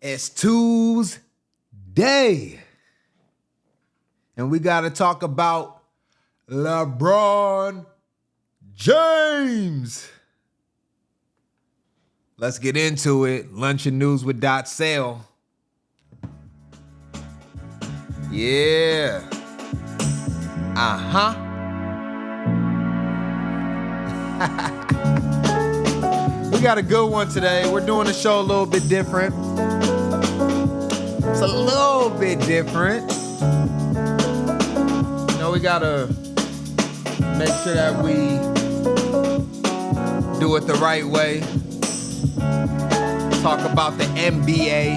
It's Tuesday. And we got to talk about LeBron James. Let's get into it. Lunch and news with DotSale. Yeah. We got a good one today. We're doing the show a little bit different. It's a little bit different. You know, we gotta make sure that we do it the right way. Talk about the NBA.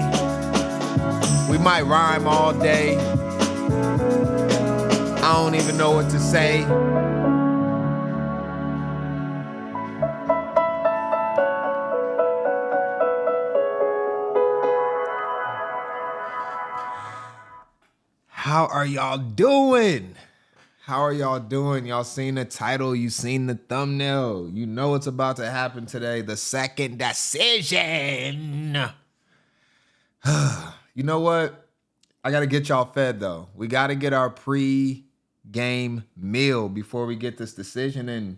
We might rhyme all day. I don't even know what to say. How are y'all doing? How are y'all doing? Y'all seen the title? You seen the thumbnail? You know what's about to happen today. The second decision. You know what? I got to get y'all fed, though. We got to get our pre-game meal before we get this decision in,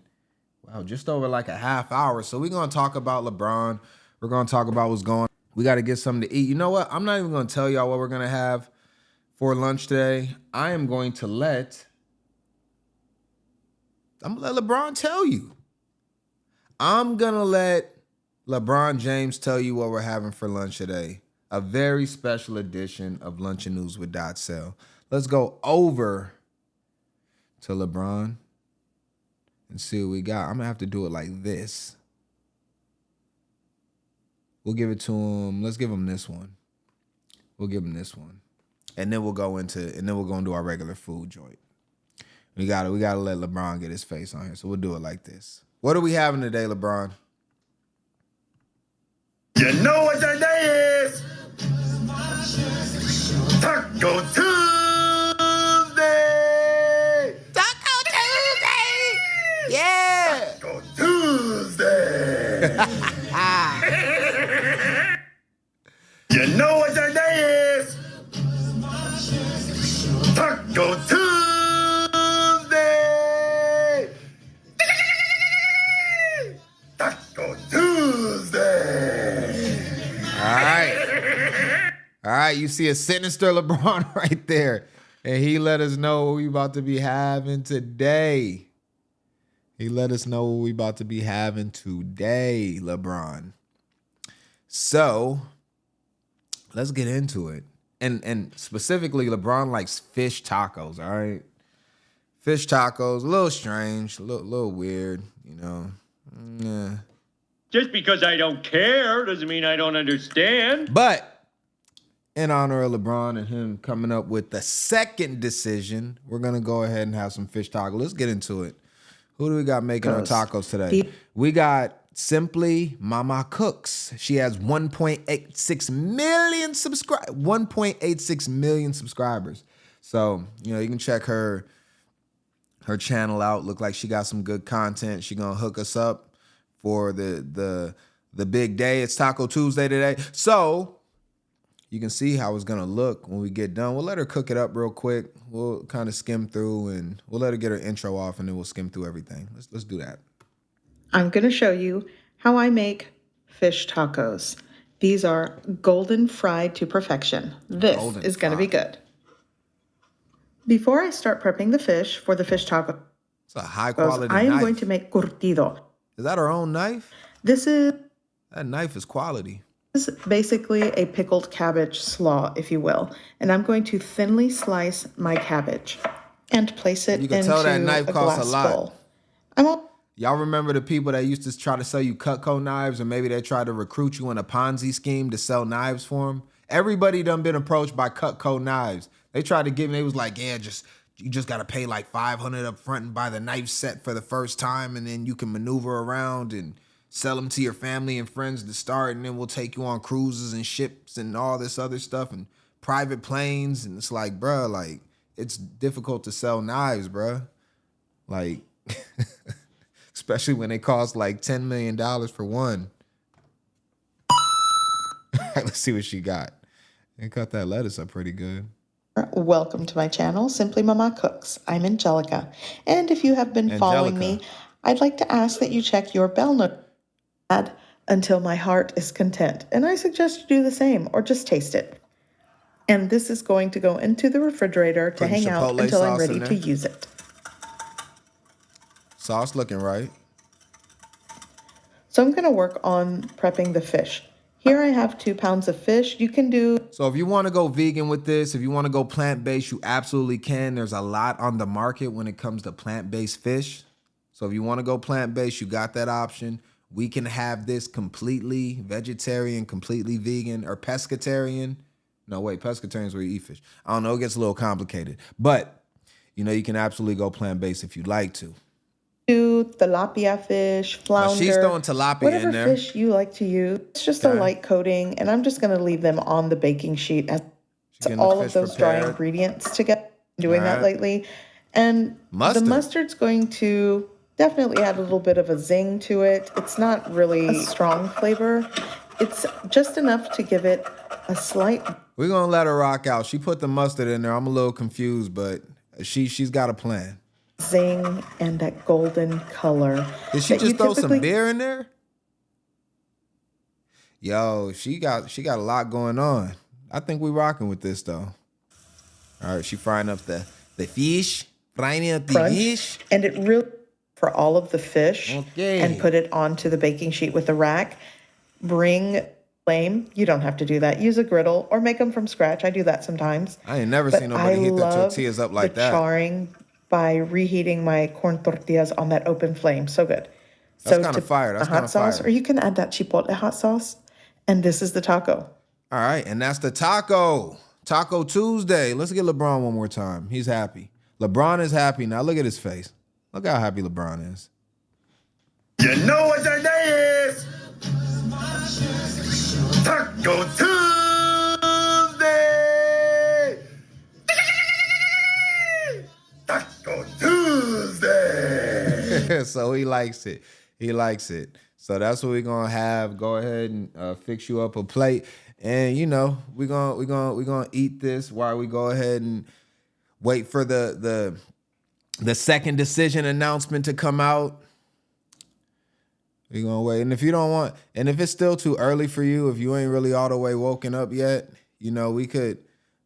wow, just over like a half hour. So we're going to talk about LeBron. We're going to talk about what's going on. We got to get something to eat. You know what? I'm not even going to tell y'all what we're going to have for lunch today. I am going to let LeBron tell you. I'm going to let LeBron James tell you what we're having for lunch today. A very special edition of Lunch and News with DotSale. Let's go over to LeBron and see what we got. I'm going to have to do it like this. We'll give it to him. Let's give him this one. We'll give him this one. And then we'll go into our regular food joint. We gotta let LeBron get his face on here. So we'll do it like this. What are we having today, LeBron? You know what the day is? Taco Tuesday! Taco Tuesday! Yeah! Taco Tuesday! You know what the day is? Taco Tuesday! Taco Tuesday! All right, you see a sinister LeBron right there. And he let us know what we about to be having today. LeBron. So, let's get into it. And specifically, LeBron likes fish tacos, all right? Fish tacos, a little strange, a little weird, you know. Yeah. Just because I don't care doesn't mean I don't understand. But in honor of LeBron and him coming up with the second decision, we're going to go ahead and have some fish tacos. Let's get into it. Who do we got making our tacos today? We got Simply Mama Cooks. She has 1.86 million subscribers. So, you know, you can check her channel out. Look like she got some good content. She gonna hook us up for the big day. It's Taco Tuesday today. So you can see how it's gonna look when we get done. We'll let her cook it up real quick. We'll kind of skim through and we'll let her get her intro off and then we'll skim through everything. Let's do that. I'm going to show you how I make fish tacos. These are golden fried to perfection. This is going to be good. Before I start prepping the fish for the fish taco, it's a high quality I am knife. going to make curtido. Is that her own knife? That knife is quality. This is basically a pickled cabbage slaw, if you will. And I'm going to thinly slice my cabbage and place it into a glass bowl. Y'all remember the people that used to try to sell you Cutco knives, or maybe they tried to recruit you in a Ponzi scheme to sell knives for them? Everybody done been approached by Cutco knives. They tried to give me, they was like, yeah, you just got to pay like $500 up front and buy the knife set for the first time, and then you can maneuver around and sell them to your family and friends to start, and then we'll take you on cruises and ships and all this other stuff and private planes. And it's like, bruh, like, it's difficult to sell knives, bruh. Like, especially when they cost like $10 million for one. All right, let's see what she got. And cut that lettuce up pretty good. Welcome to my channel, Simply Mama Cooks. I'm Angelica. And if you have been following me, I'd like to ask that you check your bell notification until my heart is content. And I suggest you do the same or just taste it. And this is going to go into the refrigerator to hang out until I'm ready to use it. Sauce looking right. So I'm going to work on prepping the fish. Here I have 2 pounds of fish. You can do... So if you want to go vegan with this, if you want to go plant-based, you absolutely can. There's a lot on the market when it comes to plant-based fish. So if you want to go plant-based, you got that option. We can have this completely vegetarian, completely vegan, or pescatarian. No, wait, pescatarian is where you eat fish. I don't know, it gets a little complicated. But, you know, you can absolutely go plant-based if you'd like to. Tilapia fish, flounder, she's throwing tilapia in there. Whatever fish you like to use. It's just a light coating, and I'm just going to leave them on the baking sheet as all of those dry ingredients together. I'm doing that lately. And the mustard's going to definitely add a little bit of a zing to it. It's not really a strong flavor. It's just enough to give it a slight... We're going to let her rock out. She put the mustard in there. I'm a little confused, but she's got a plan. Zing and that golden color. Did she just throw some beer in there? Yo, she got a lot going on. I think we rocking with this though. All right, she frying up the fish, frying up the fish, and it really for all of the fish. Okay. And put it onto the baking sheet with a rack. Bring flame. You don't have to do that. Use a griddle or make them from scratch. I do that sometimes. I ain't never seen nobody heat the tortillas up like that. Charring by reheating my corn tortillas on that open flame. So good. That's kind of fire. That's kind of fire. Or you can add that chipotle hot sauce. And this is the taco. All right. And that's the taco. Taco Tuesday. Let's get LeBron one more time. He's happy. LeBron is happy. Now look at his face. Look how happy LeBron is. You know what their day is? Taco Tuesday! Taco Tuesday! So he likes it. He likes it. So that's what we're gonna have. Go ahead and fix you up a plate, and you know we're gonna eat this while we go ahead and wait for the second decision announcement to come out. We're gonna wait, and if you don't want, and if it's still too early for you, if you ain't really all the way woken up yet, you know you could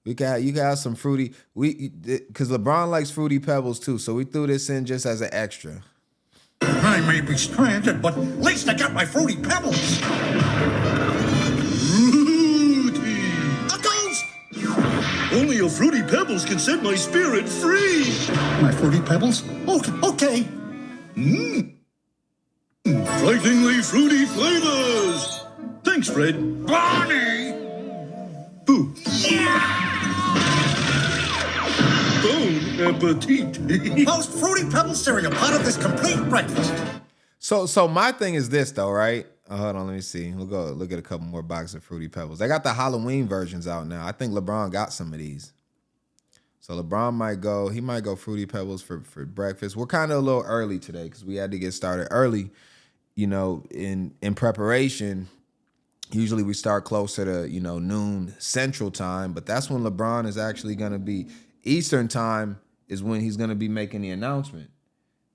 have some fruity. Because LeBron likes Fruity Pebbles too, so we threw this in just as an extra. I may be stranded, but at least I got my Fruity Pebbles. Fruity. Uckles! Only a Fruity Pebbles can set my spirit free. My Fruity Pebbles? Okay. Frighteningly fruity flavors. Thanks, Fred. Barney! Boo. Bon appetit. Most Fruity Pebbles cereal, part of this complete breakfast. So my thing is this though, right? Hold on, let me see. We'll go look at a couple more boxes of Fruity Pebbles. They got the Halloween versions out now. I think LeBron got some of these. So LeBron might go Fruity Pebbles for breakfast. We're kind of a little early today because we had to get started early, you know, in preparation. Usually we start closer to, you know, noon Central Time, but that's when LeBron is actually going to be. Eastern Time is when he's going to be making the announcement.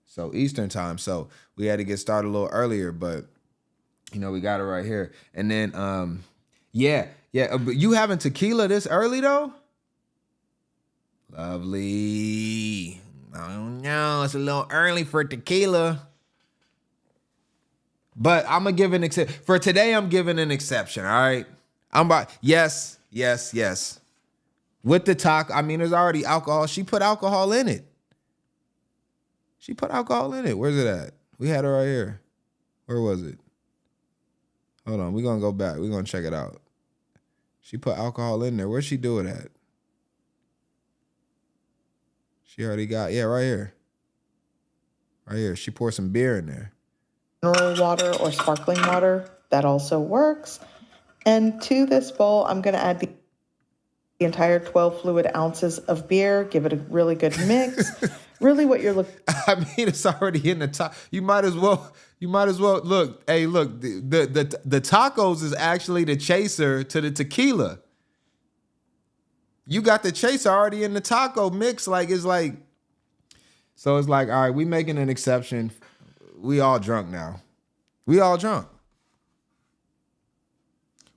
So Eastern Time. So we had to get started a little earlier, but, you know, we got it right here. And then, but you having tequila this early, though? Lovely. I don't know. It's a little early for tequila. But I'm going to give an exception. For today, I'm giving an exception, all right? Yes. With the taco, I mean, there's already alcohol. She put alcohol in it. Where's it at? We had it right here. Where was it? Hold on. We're going to go back. We're going to check it out. She put alcohol in there. Where'd she do it at? She already got, right here. Right here. She poured some beer in there. Mineral water or sparkling water. That also works. And to this bowl, I'm going to add the entire 12 fluid ounces of beer. Give it a really good mix. Really what you're looking. I mean, it's already in the top. You might as well look. Hey, look, the tacos is actually the chaser to the tequila. You got the chaser already in the taco mix. So it's like, all right, we making an exception. We all drunk now. We all drunk.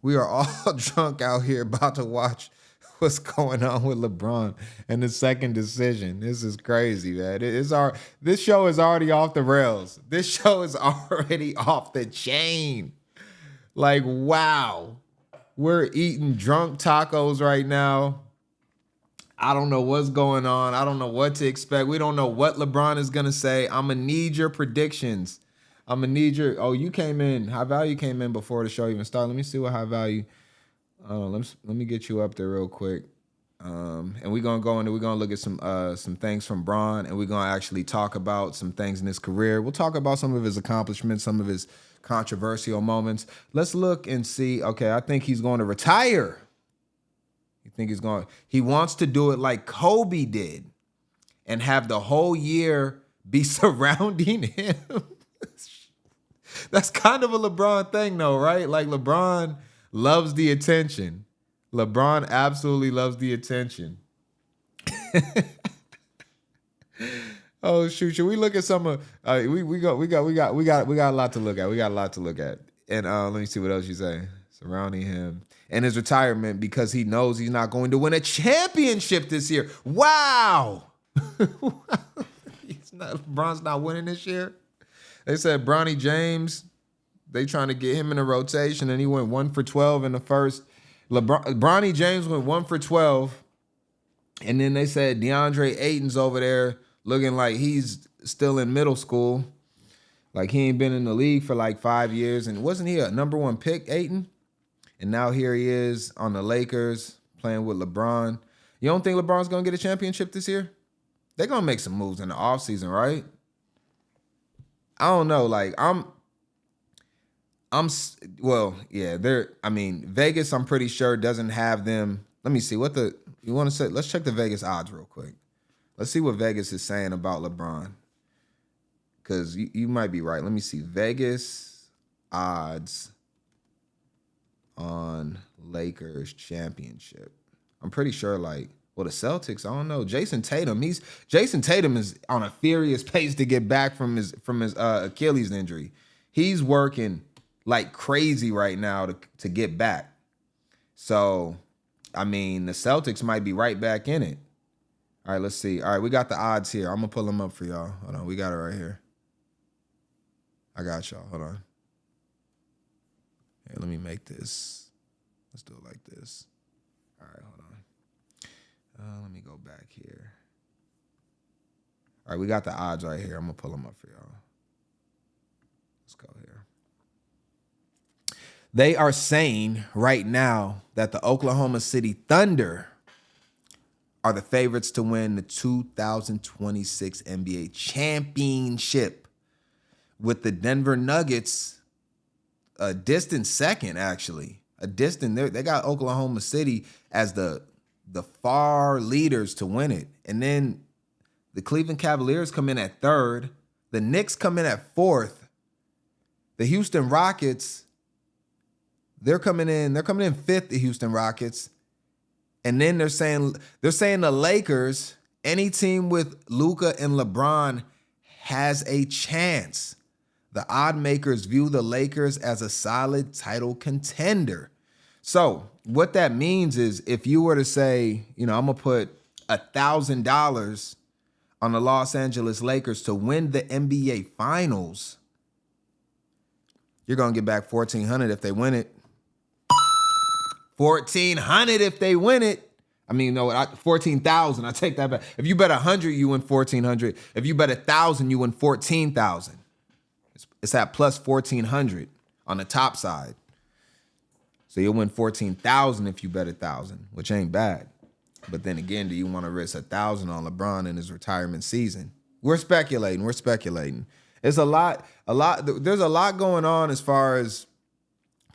We are all drunk out here about to watch what's going on with LeBron and the second decision. This is crazy, man. This show is already off the rails. This show is already off the chain. Like, wow. We're eating drunk tacos right now. I don't know what's going on. I don't know what to expect. We don't know what LeBron is going to say. I'm going to need your predictions. I'm going to need your... Oh, you came in. High Value came in before the show even started. Let me see what High Value... let me get you up there real quick. And we're going to go into... We're going to look at some things from Bron, and we're going to actually talk about some things in his career. We'll talk about some of his accomplishments, some of his controversial moments. Let's look and see. Okay, I think he's going to retire. He wants to do it like Kobe did and have the whole year be surrounding him. That's kind of a LeBron thing though, right? Like LeBron loves the attention. LeBron absolutely loves the attention. Oh shoot, should we look at some of we got a lot to look at. We got a lot to look at. And let me see what else you say. Surrounding him and his retirement because he knows he's not going to win a championship this year. Wow. LeBron's not winning this year. They said Bronny James, they trying to get him in a rotation, and he went 1 for 12 in the first. Bronny James went 1 for 12, and then they said DeAndre Ayton's over there looking like he's still in middle school. Like he ain't been in the league for like 5 years, and wasn't he a number 1 pick, Ayton? And now here he is on the Lakers playing with LeBron. You don't think LeBron's going to get a championship this year? They're going to make some moves in the offseason, right? I don't know. Like, Vegas, I'm pretty sure, doesn't have them. Let me see you want to say, let's check the Vegas odds real quick. Let's see what Vegas is saying about LeBron. Because you might be right. Let me see. Vegas odds on Lakers championship. I'm pretty sure the Celtics, I don't know. Jason Tatum is on a furious pace to get back from his Achilles injury. He's working like crazy right now to get back. So, I mean, the Celtics might be right back in it. All right, let's see. All right, we got the odds here. I'm going to pull them up for y'all. Hold on, we got it right here. I got y'all. Hold on. Here, let me make this. Let's do it like this. All right, hold on. Let me go back here. All right, we got the odds right here. I'm going to pull them up for y'all. Let's go here. They are saying right now that the Oklahoma City Thunder are the favorites to win the 2026 NBA championship, with the Denver Nuggets a distant second, actually. They got Oklahoma City as the far leaders to win it. And then the Cleveland Cavaliers come in at third. The Knicks come in at fourth. The Houston Rockets, they're coming in fifth, the Houston Rockets. And then they're saying the Lakers, any team with Luka and LeBron has a chance. The odd makers view the Lakers as a solid title contender. So what that means is if you were to say, I'm going to put $1,000 on the Los Angeles Lakers to win the NBA Finals, you're going to get back $1,400 if they win it. $1,400 if they win it. I mean, no, $14,000. I take that back. If you bet 100, you win $1,400. If you bet 1,000, you win $14,000. It's at plus 1,400 on the top side. So you'll win 14,000 if you bet 1,000, which ain't bad. But then again, do you want to risk 1,000 on LeBron in his retirement season? We're speculating. It's a lot. There's a lot going on as far as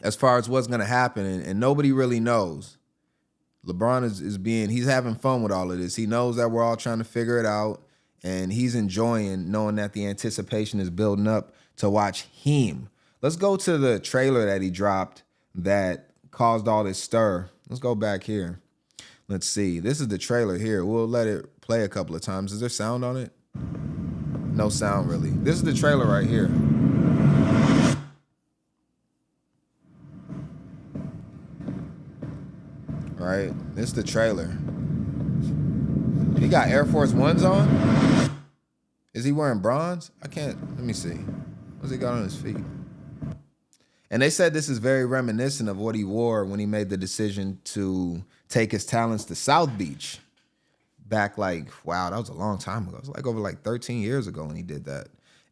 what's going to happen, and nobody really knows. LeBron he's having fun with all of this. He knows that we're all trying to figure it out, and he's enjoying knowing that the anticipation is building up to watch him. Let's go to the trailer that he dropped that caused all this stir. Let's go back here. Let's see. This is the trailer here. We'll let it play a couple of times. Is there sound on it? No sound, really. This is the trailer right here. Right? This is the trailer. He got Air Force Ones on? Is he wearing bronze? I can't. Let me see. What's he got on his feet? And they said this is very reminiscent of what he wore when he made the decision to take his talents to South Beach. Back like, wow, that was a long time ago. It was like over like 13 years ago when he did that.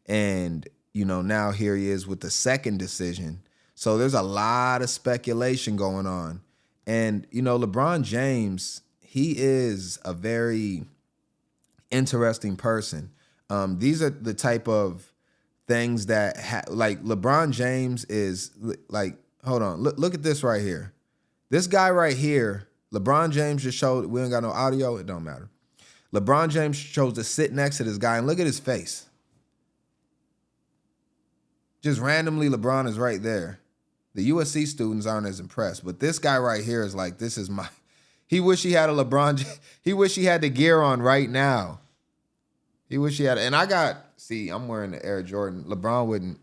And, you know, now here he is with the second decision. So there's a lot of speculation going on. And, you know, LeBron James, he is a very interesting person. These are the type of things that, like LeBron James is like, hold on, look at this right here. This guy right here, LeBron James just showed, we ain't got no audio, it don't matter. LeBron James chose to sit next to this guy and look at his face. Just randomly, LeBron is right there. The USC students aren't as impressed, but this guy right here is like, this is my, he wish he had a LeBron, he wish he had the gear on right now. He wish he had, and I got, see, I'm wearing the Air Jordan. LeBron wouldn't,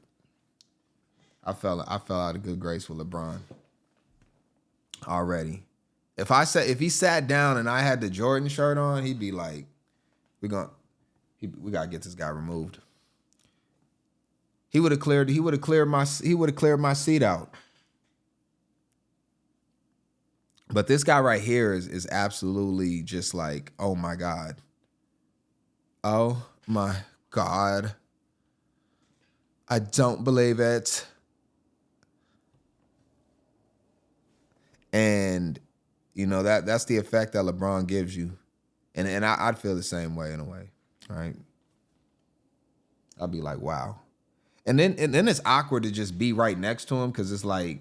I fell out of good grace with LeBron already. If he sat down and I had the Jordan shirt on, he'd be like, we gotta get this guy removed. He would have cleared my seat out. But this guy right here is absolutely just like, oh my God. Oh my God. I don't believe it. And you know, that's the effect that LeBron gives you. And I'd feel the same way in a way, right? I'd be like, wow. And then it's awkward to just be right next to him because it's like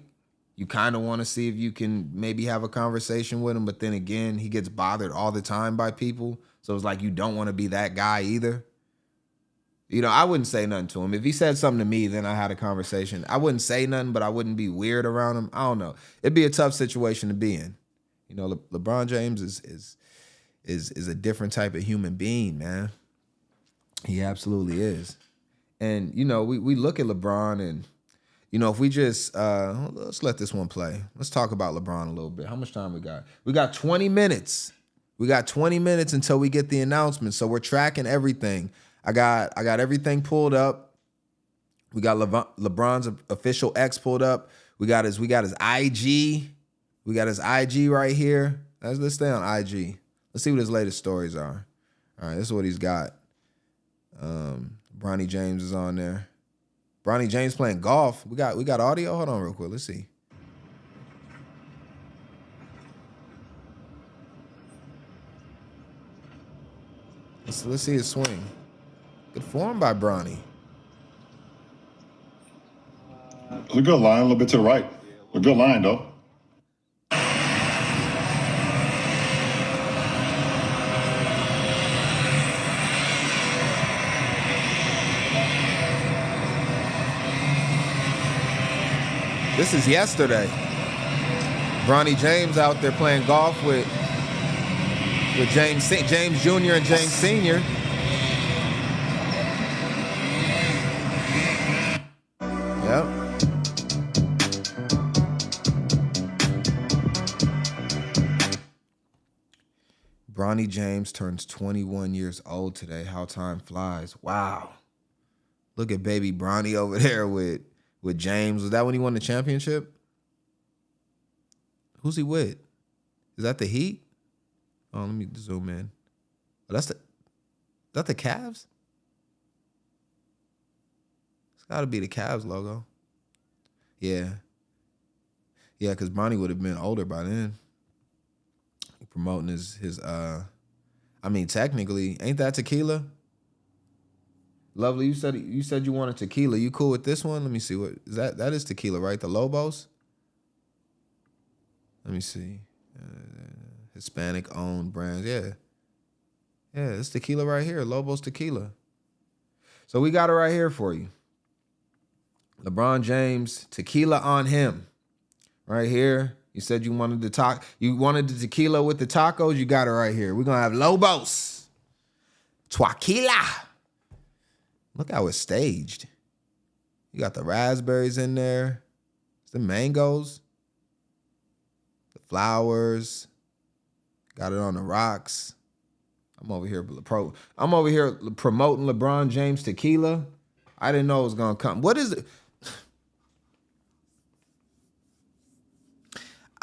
you kind of want to see if you can maybe have a conversation with him, but then again, he gets bothered all the time by people. So it's like you don't want to be that guy either. You know, I wouldn't say nothing to him. If he said something to me, then I had a conversation. I wouldn't say nothing, but I wouldn't be weird around him. I don't know. It'd be a tough situation to be in. You know, LeBron James is a different type of human being, man. He absolutely is. And, you know, we look at LeBron and, you know, if we just, let's let this one play. Let's talk about LeBron a little bit. How much time we got? We got 20 minutes. We got 20 minutes until we get the announcement. So we're tracking everything. I got everything pulled up. We got LeBron's official X pulled up. We got his IG. We got his IG right here. Let's stay on IG. Let's see what his latest stories are. All right, this is what he's got. Bronny James is on there. Bronny James playing golf. We got audio. Hold on real quick. Let's see. Let's see his swing. Good form by Bronny. It's a good line, a little bit to the right. A good line, though. This is yesterday. Bronny James out there playing golf with James Jr. and James Sr. Yep. Bronny James turns 21 years old today. How time flies. Wow. Look at baby Bronny over there with James. Was that when he won the championship? Who's he with? Is that the Heat? Oh, let me zoom in. Oh, is that the Cavs? It's got to be the Cavs logo. Yeah. Yeah, because Bronny would have been older by then. Promoting his I mean, technically, ain't that tequila? Lovely, you said you wanted tequila. You cool with this one? Let me see. What is that? That is tequila, right? The Lobos? Let me see. Hispanic-owned brands. Yeah. Yeah, it's tequila right here. Lobos Tequila. So we got it right here for you. LeBron James, tequila on him. Right here. You said you wanted the tequila with the tacos. You got it right here. We're gonna have Lobos. Tequila. Look how it's staged. You got the raspberries in there. The mangoes. The flowers. Got it on the rocks. I'm over here promoting LeBron James tequila. I didn't know it was gonna come. What is it?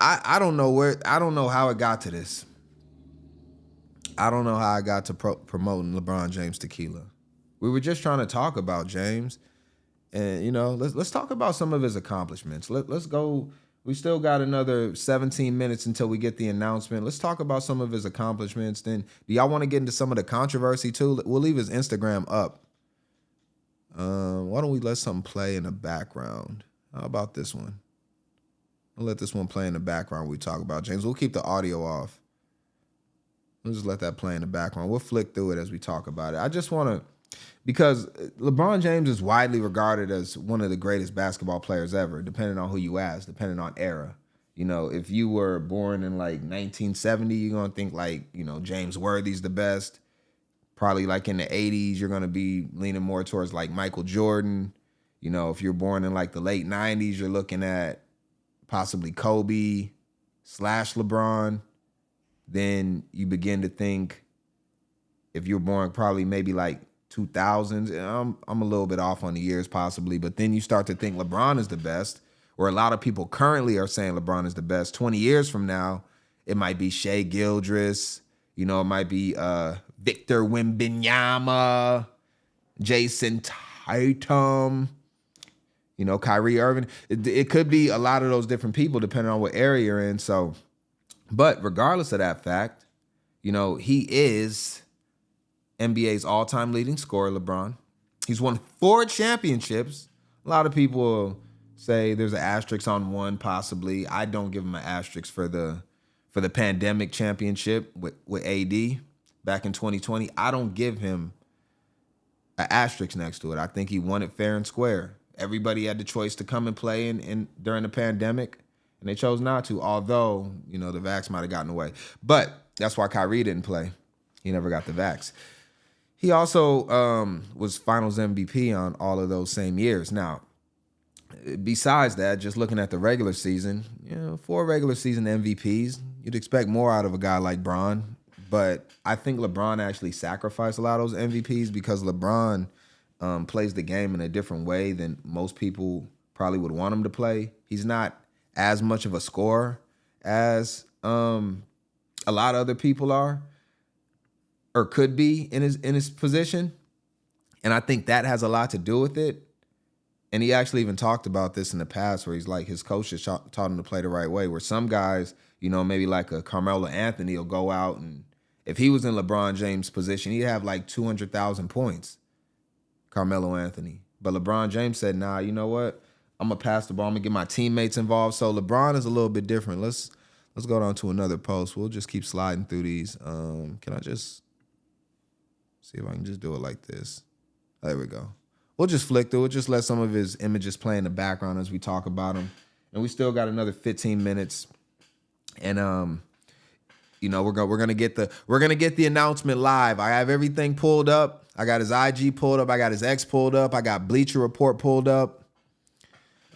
I don't know how it got to this. I don't know how I got to promoting LeBron James tequila. We were just trying to talk about James, and let's talk about some of his accomplishments. Let's go. We still got another 17 minutes until we get the announcement. Let's talk about some of his accomplishments. Then, do y'all want to get into some of the controversy too? We'll leave his Instagram up. Why don't we let something play in the background? How about this one? I'll let this one play in the background when we talk about James. We'll keep the audio off. We'll just let that play in the background. We'll flick through it as we talk about it. I just want to, because LeBron James is widely regarded as one of the greatest basketball players ever, depending on who you ask, depending on era. If you were born in like 1970, you're going to think like, James Worthy's the best. Probably like in the 80s, you're going to be leaning more towards like Michael Jordan. If you're born in like the late 90s, you're looking at possibly Kobe / LeBron. Then you begin to think, if you're born probably maybe like 2000s, and I'm a little bit off on the years possibly, but then you start to think LeBron is the best, or a lot of people currently are saying LeBron is the best. 20 years from now, it might be Shai Gilgeous, it might be Victor Wembanyama, Jason Tatum, Kyrie Irving. It could be a lot of those different people depending on what area you're in. So, but regardless of that fact, he is NBA's all-time leading scorer, LeBron. He's won 4 championships. A lot of people say there's an asterisk on one, possibly. I don't give him an asterisk for the pandemic championship with AD back in 2020. I don't give him an asterisk next to it. I think he won it fair and square. Everybody had the choice to come and play in during the pandemic, and they chose not to, although, the vax might have gotten away. But that's why Kyrie didn't play. He never got the vax. He also was finals MVP on all of those same years. Now, besides that, just looking at the regular season, 4 regular season MVPs, you'd expect more out of a guy like Bron. But I think LeBron actually sacrificed a lot of those MVPs because LeBron plays the game in a different way than most people probably would want him to play. He's not as much of a scorer as a lot of other people are, or could be in his position. And I think that has a lot to do with it. And he actually even talked about this in the past where he's like, his coaches taught him to play the right way, where some guys, maybe like a Carmelo Anthony will go out, and if he was in LeBron James' position, he'd have like 200,000 points, Carmelo Anthony. But LeBron James said, nah, you know what? I'm going to pass the ball. I'm going to get my teammates involved. So LeBron is a little bit different. Let's go down to another post. We'll just keep sliding through these. Can I just see if I can just do it like this? There we go. We'll just flick through it. Just let some of his images play in the background as we talk about him. And we still got another 15 minutes. And we're gonna get the announcement live. I have everything pulled up. I got his IG pulled up. I got his X pulled up. I got Bleacher Report pulled up.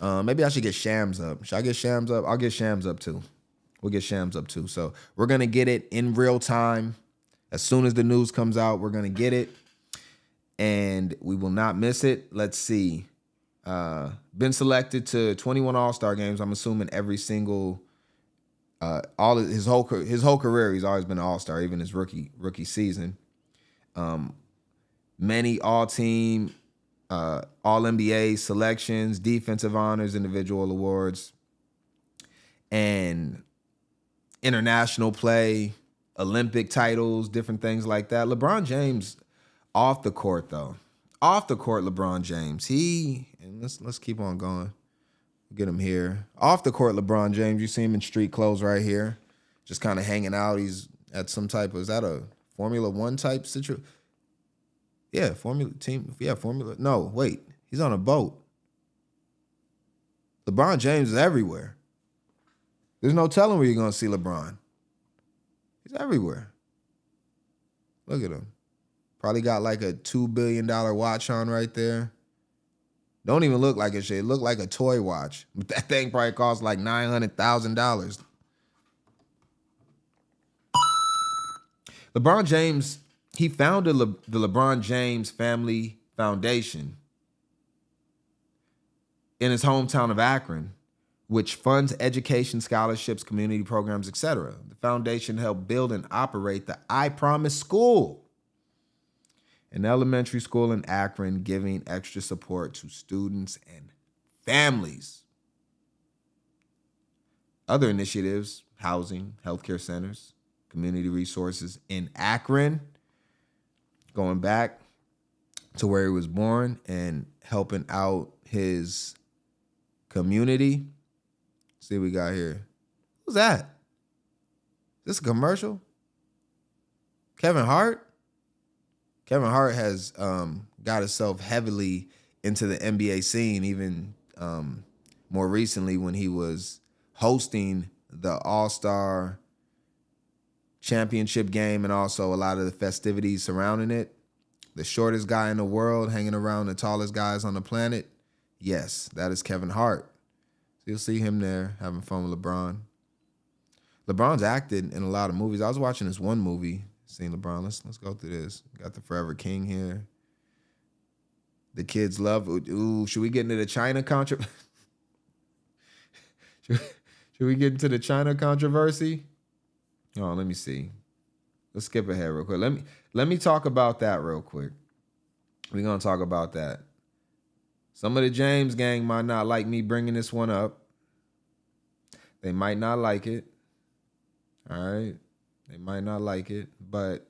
Maybe I should get Shams up. Should I get Shams up? I'll get Shams up too. We'll get Shams up too. So we're gonna get it in real time. As soon as the news comes out, we're gonna get it. And we will not miss it. Let's see. Been selected to 21 All-Star games. I'm assuming every single, all of his whole career, he's always been an All-Star, even his rookie season. Many All-Team, All-NBA selections, defensive honors, individual awards, and international play, Olympic titles, different things like that. LeBron James. Off the court, though. Off the court, LeBron James. And let's keep on going. Get him here. Off the court, LeBron James. You see him in street clothes right here. Just kind of hanging out. He's at some type of, is that a Formula One type situation? Yeah, Formula team. Yeah, Formula. No, wait. He's on a boat. LeBron James is everywhere. There's no telling where you're going to see LeBron. He's everywhere. Look at him. Probably got like a $2 billion watch on right there. Don't even look like a shit. It look like a toy watch. But that thing probably costs like $900,000. LeBron James, he founded the LeBron James Family Foundation in his hometown of Akron, which funds education, scholarships, community programs, etc. The foundation helped build and operate the I Promise School, an elementary school in Akron, giving extra support to students and families. Other initiatives, housing, healthcare centers, community resources in Akron, going back to where he was born and helping out his community. See what we got here. Who's that? Is this a commercial? Kevin Hart? Kevin Hart has got himself heavily into the NBA scene, even more recently when he was hosting the All-Star Championship game and also a lot of the festivities surrounding it. The shortest guy in the world hanging around the tallest guys on the planet. Yes, that is Kevin Hart. So you'll see him there having fun with LeBron. LeBron's acted in a lot of movies. I was watching this one movie, seeing LeBron. Let's go through this. Got the Forever King here. The kids love. Ooh, should we get into the China controversy? Should we get into the China controversy? Oh, let me see. Let's skip ahead real quick. Let me talk about that real quick. We're gonna talk about that. Some of the James gang might not like me bringing this one up. They might not like it. All right, they might not like it, but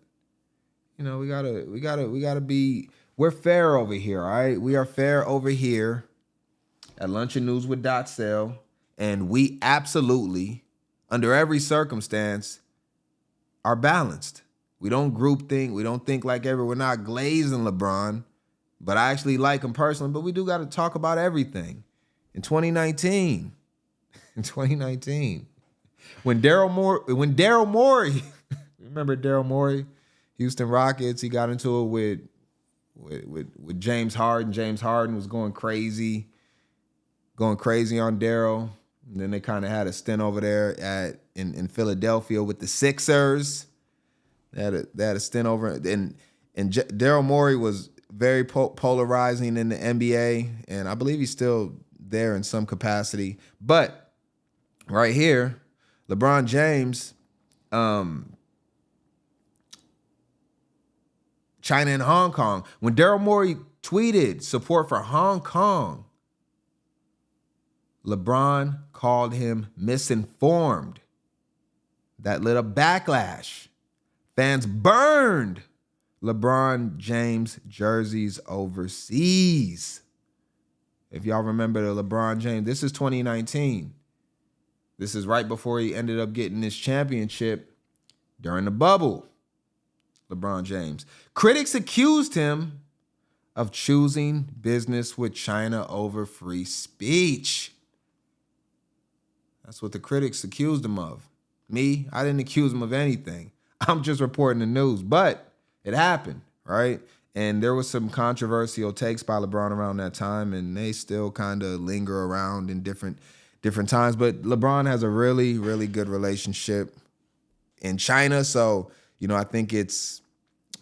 you know we gotta be. We're fair over here. All right, we are fair over here at Lunch and News with DotSale, and we absolutely, under every circumstance, are balanced. We don't group think. We don't think like we're not glazing LeBron, but I actually like him personally. But we do got to talk about everything. In 2019, when Daryl Morey, remember Daryl Morey, Houston Rockets, he got into it with James Harden. James Harden was going crazy on Daryl. And then they kind of had a stint over there in Philadelphia with the Sixers. They had a stint over, and Daryl Morey was very polarizing in the NBA, and I believe he's still there in some capacity. But right here, LeBron James, China and Hong Kong. When Daryl Morey tweeted support for Hong Kong, LeBron called him misinformed. That lit a backlash. Fans burned LeBron James jerseys overseas. If y'all remember the LeBron James, this is 2019. This is right before he ended up getting this championship during the bubble. LeBron James. Critics accused him of choosing business with China over free speech. That's what the critics accused him of. Me, I didn't accuse him of anything. I'm just reporting the news, but it happened, right? And there was some controversial takes by LeBron around that time, and they still kind of linger around in different times. But LeBron has a really, really good relationship in China, so you know I think it's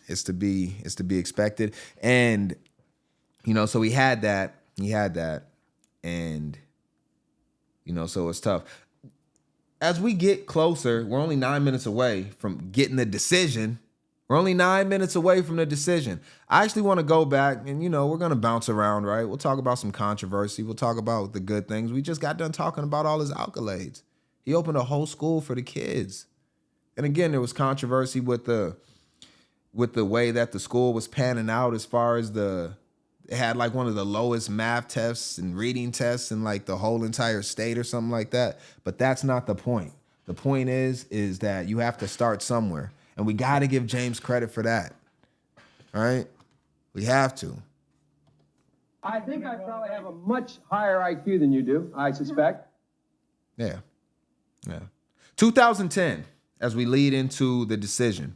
to be expected. And you know, so he had that, and you know, so it's tough. As we get closer, we're only 9 minutes away from getting the decision. We're only 9 minutes away from the decision. I actually want to go back and, you know, we're going to bounce around, right? We'll talk about some controversy. We'll talk about the good things. We just got done talking about all his accolades. He opened a whole school for the kids. And again, there was controversy with the way that the school was panning out as far as it had like one of the lowest math tests and reading tests in like the whole entire state or something like that. But that's not the point. The point is that you have to start somewhere. And we got to give James credit for that. All right? We have to. I think I probably have a much higher IQ than you do, I suspect. Yeah. Yeah. 2010, as we lead into the decision.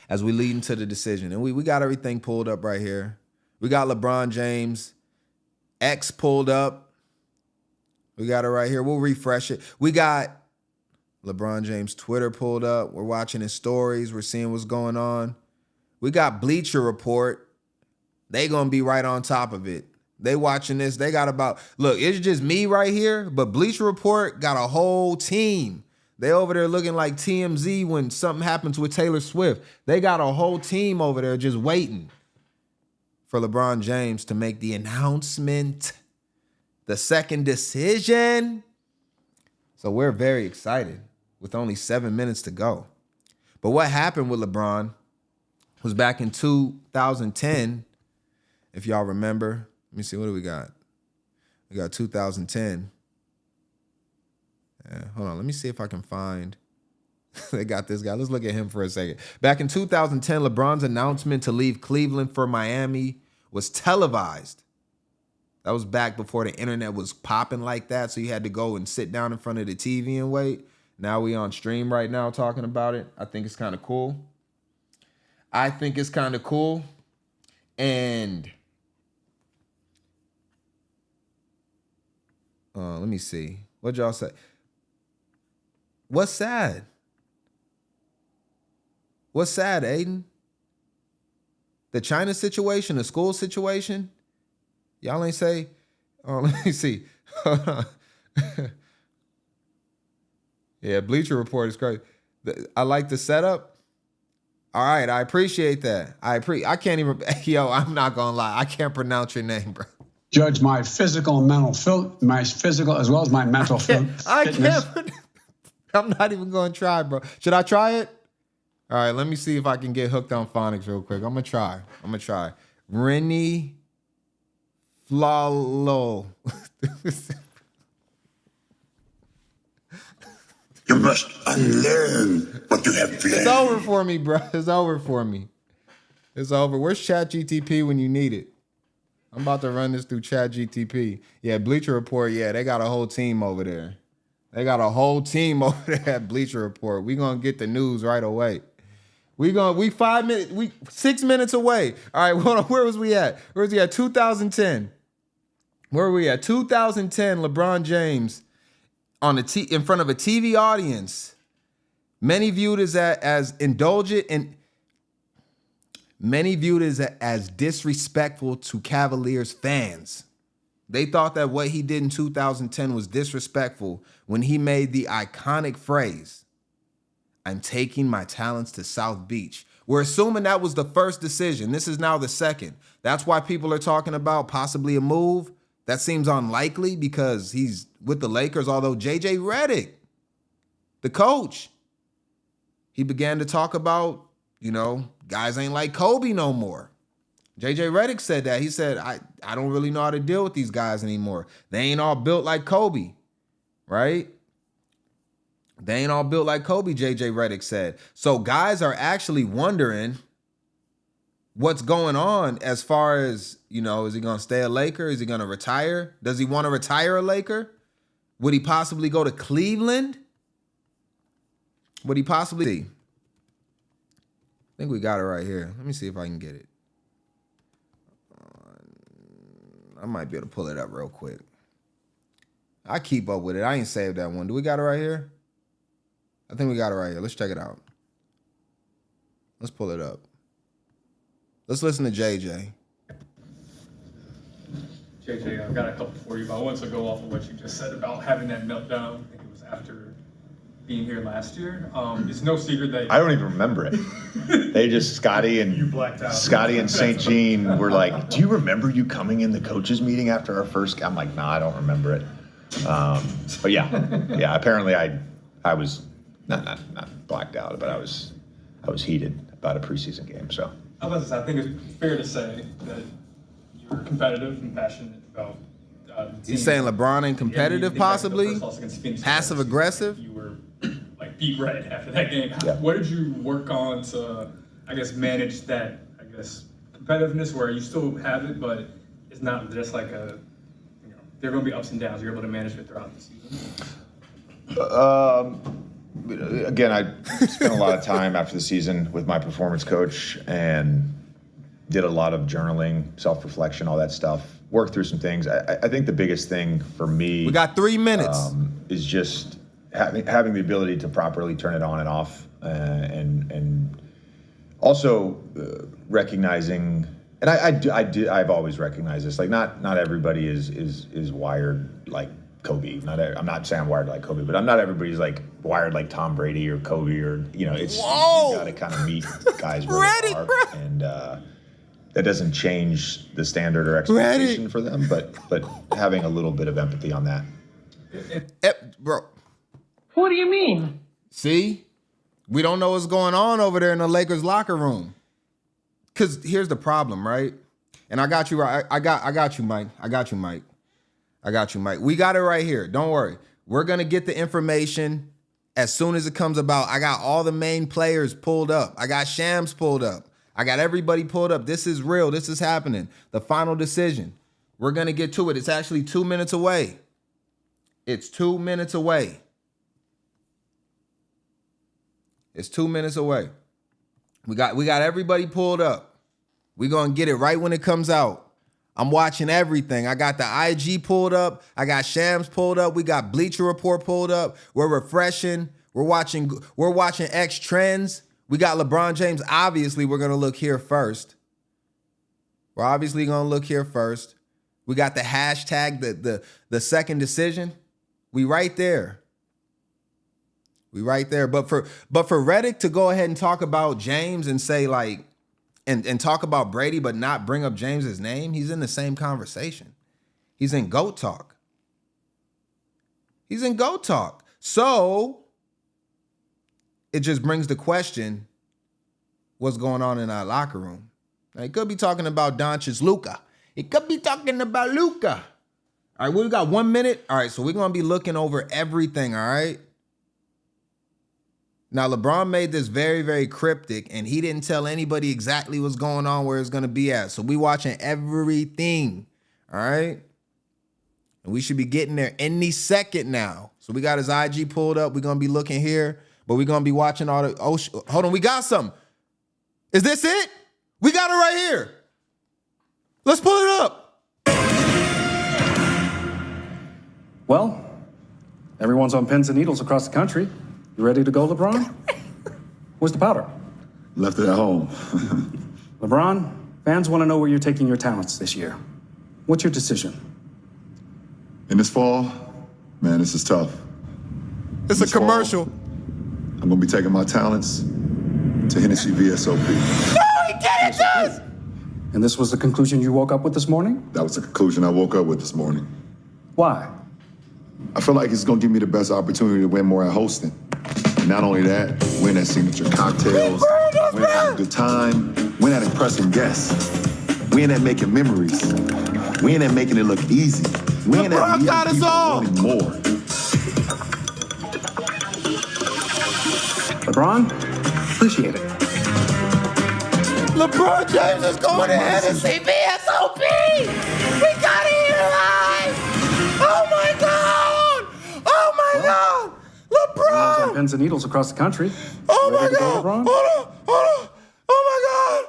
And we got everything pulled up right here. We got LeBron James X pulled up. We got it right here. We'll refresh it. We got LeBron James Twitter pulled up. We're watching his stories. We're seeing what's going on. We got Bleacher Report. They gonna be right on top of it. They watching this. They got about, look, it's just me right here, but Bleacher Report got a whole team. They over there looking like TMZ when something happens with Taylor Swift. They got a whole team over there just waiting for LeBron James to make the announcement, the second decision. So we're very excited with only 7 minutes to go. But what happened with LeBron was back in 2010, if y'all remember. Let me see, what do we got? We got 2010. Hold on, let me see if I can find. They got this guy. Let's look at him for a second. Back in 2010, LeBron's announcement to leave Cleveland for Miami was televised. That was back before the internet was popping like that, so you had to go and sit down in front of the TV and wait. Now we on stream right now talking about it. I think it's kind of cool. And let me see. What'd y'all say? What's sad? What's sad, Aiden? The China situation, the school situation? Y'all ain't say, oh, let me see. Yeah, Bleacher Report is great. I like the setup. All right, I appreciate that. I can't even, yo, I'm not gonna lie. I can't pronounce your name, bro. Judge my physical and mental, my physical as well as my mental fitness. I'm not even going to try, bro. Should I try it? All right, let me see if I can get hooked on phonics real quick. I'm going to try. Rennie Flalo. You must unlearn what you have learned. It's over for me, bro. It's over. Where's ChatGTP when you need it? I'm about to run this through ChatGTP. Yeah, Bleacher Report. Yeah, they got a whole team over there. At Bleacher Report. We gonna get the news right away. We 6 minutes away. All right, hold on. Where was we at? 2010. Where were we at? 2010. LeBron James in front of a TV audience. Many viewed as indulgent and many viewed as disrespectful to Cavaliers fans. They thought that what he did in 2010 was disrespectful when he made the iconic phrase, "I'm taking my talents to South Beach." We're assuming that was the first decision. This is now the second. That's why people are talking about possibly a move. That seems unlikely because he's with the Lakers, although JJ Redick, the coach, he began to talk about, guys ain't like Kobe no more. JJ Redick said that. He said, I don't really know how to deal with these guys anymore. They ain't all built like Kobe, right? They ain't all built like Kobe, JJ Redick said. So guys are actually wondering what's going on as far as, is he going to stay a Laker? Is he going to retire? Does he want to retire a Laker? Would he possibly go to Cleveland? Would he possibly? I think we got it right here. Let me see if I can get it. I might be able to pull it up real quick. I keep up with it. I ain't saved that one. Do we got it right here? I think we got it right here. Let's check it out. Let's pull it up. Let's listen to JJ. JJ, I've got a couple for you, but I want to go off of what you just said about having that meltdown. I think it was after being here last year. It's no secret that I don't even remember it. They just Scotty and St. Jean were like, "Do you remember you coming in the coaches meeting after our first?" I'm like, "No, I don't remember it." But yeah. Apparently, I was not blacked out, but I was heated about a preseason game. So I was about to say, I think it's fair to say that you're competitive and passionate about. He's saying LeBron ain't competitive, possibly passive aggressive. You were like beat red after that game. What did you work on to, manage that, competitiveness where you still have it, but it's not just like there are going to be ups and downs. You're able to manage it throughout the season. Again, I spent a lot of time after the season with my performance coach and did a lot of journaling, self-reflection, all that stuff. Worked through some things. I think the biggest thing for me, we got 3 minutes, is just having the ability to properly turn it on and off, and also recognizing. And I've always recognized this. Like not everybody is wired like Kobe. I'm not saying I'm wired like Kobe, but not everybody's like wired like Tom Brady or Kobe or it's you got to kind of meet guys where they are, and that doesn't change the standard or expectation for them, but having a little bit of empathy on that. Bro. What do you mean? See? We don't know what's going on over there in the Lakers locker room. Cause here's the problem, right? And I got you right. I got you, Mike. I got you, Mike. We got it right here. Don't worry. We're gonna get the information as soon as it comes about. I got all the main players pulled up. I got Shams pulled up. I got everybody pulled up. This is real. This is happening. The final decision. We're gonna get to it. It's actually 2 minutes away. It's 2 minutes away. It's 2 minutes away. We got everybody pulled up. We're gonna get it right when it comes out. I'm watching everything. I got the IG pulled up. I got Shams pulled up. We got Bleacher Report pulled up. We're refreshing. We're watching X trends. We got LeBron James. Obviously, we're gonna look here first. We're obviously gonna look here first. We got the hashtag, the second decision. We right there. But for Redick to go ahead and talk about James and say like, and talk about Brady, but not bring up James's name, he's in the same conversation. He's in GOAT talk. So it just brings the question, what's going on in our locker room? Now, it could be talking about Doncic, Luka. It could be talking about Luka. All right, we got 1 minute. All right, so we're going to be looking over everything, all right? Now, LeBron made this very, very cryptic, and he didn't tell anybody exactly what's going on, where it's going to be at. So we watching everything, all right? And we should be getting there any second now. So we got his IG pulled up. We're going to be looking here, but we're going to be watching all the... Oh, hold on, we got something. Is this it? We got it right here. Let's pull it up. Well, everyone's on pins and needles across the country. You ready to go, LeBron? Where's the powder? Left it at home. LeBron, fans want to know where you're taking your talents this year. What's your decision? In this fall, man, this is tough. It's a commercial. I'm going to be taking my talents to Hennessy VSOP. No, he didn't, Josh! And this was the conclusion you woke up with this morning? That was the conclusion I woke up with this morning. Why? I feel like it's going to give me the best opportunity to win more at hosting. And not only that, win at signature cocktails, win at a good time, win at impressing guests, win at making memories, win at making it look easy, win at leaving people wanting more. LeBron, appreciate it. LeBron James is going to Hennessy VSOP! We got it here live! Oh my God! Oh my God! Everyone's LeBron! on pins and needles across the country. Oh You my ready to God! go, LeBron? Hold on! Oh my God!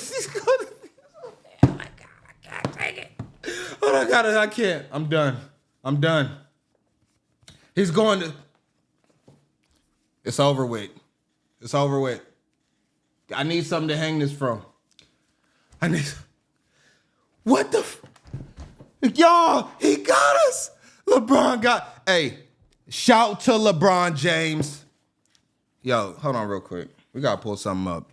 He's going. Oh my God! I can't take it. Oh my God! I can't. I'm done. He's going to. It's over with. I need something to hang this from. What the? Y'all, he got us. LeBron got. Hey, shout to LeBron James. Yo, hold on real quick. We gotta pull something up.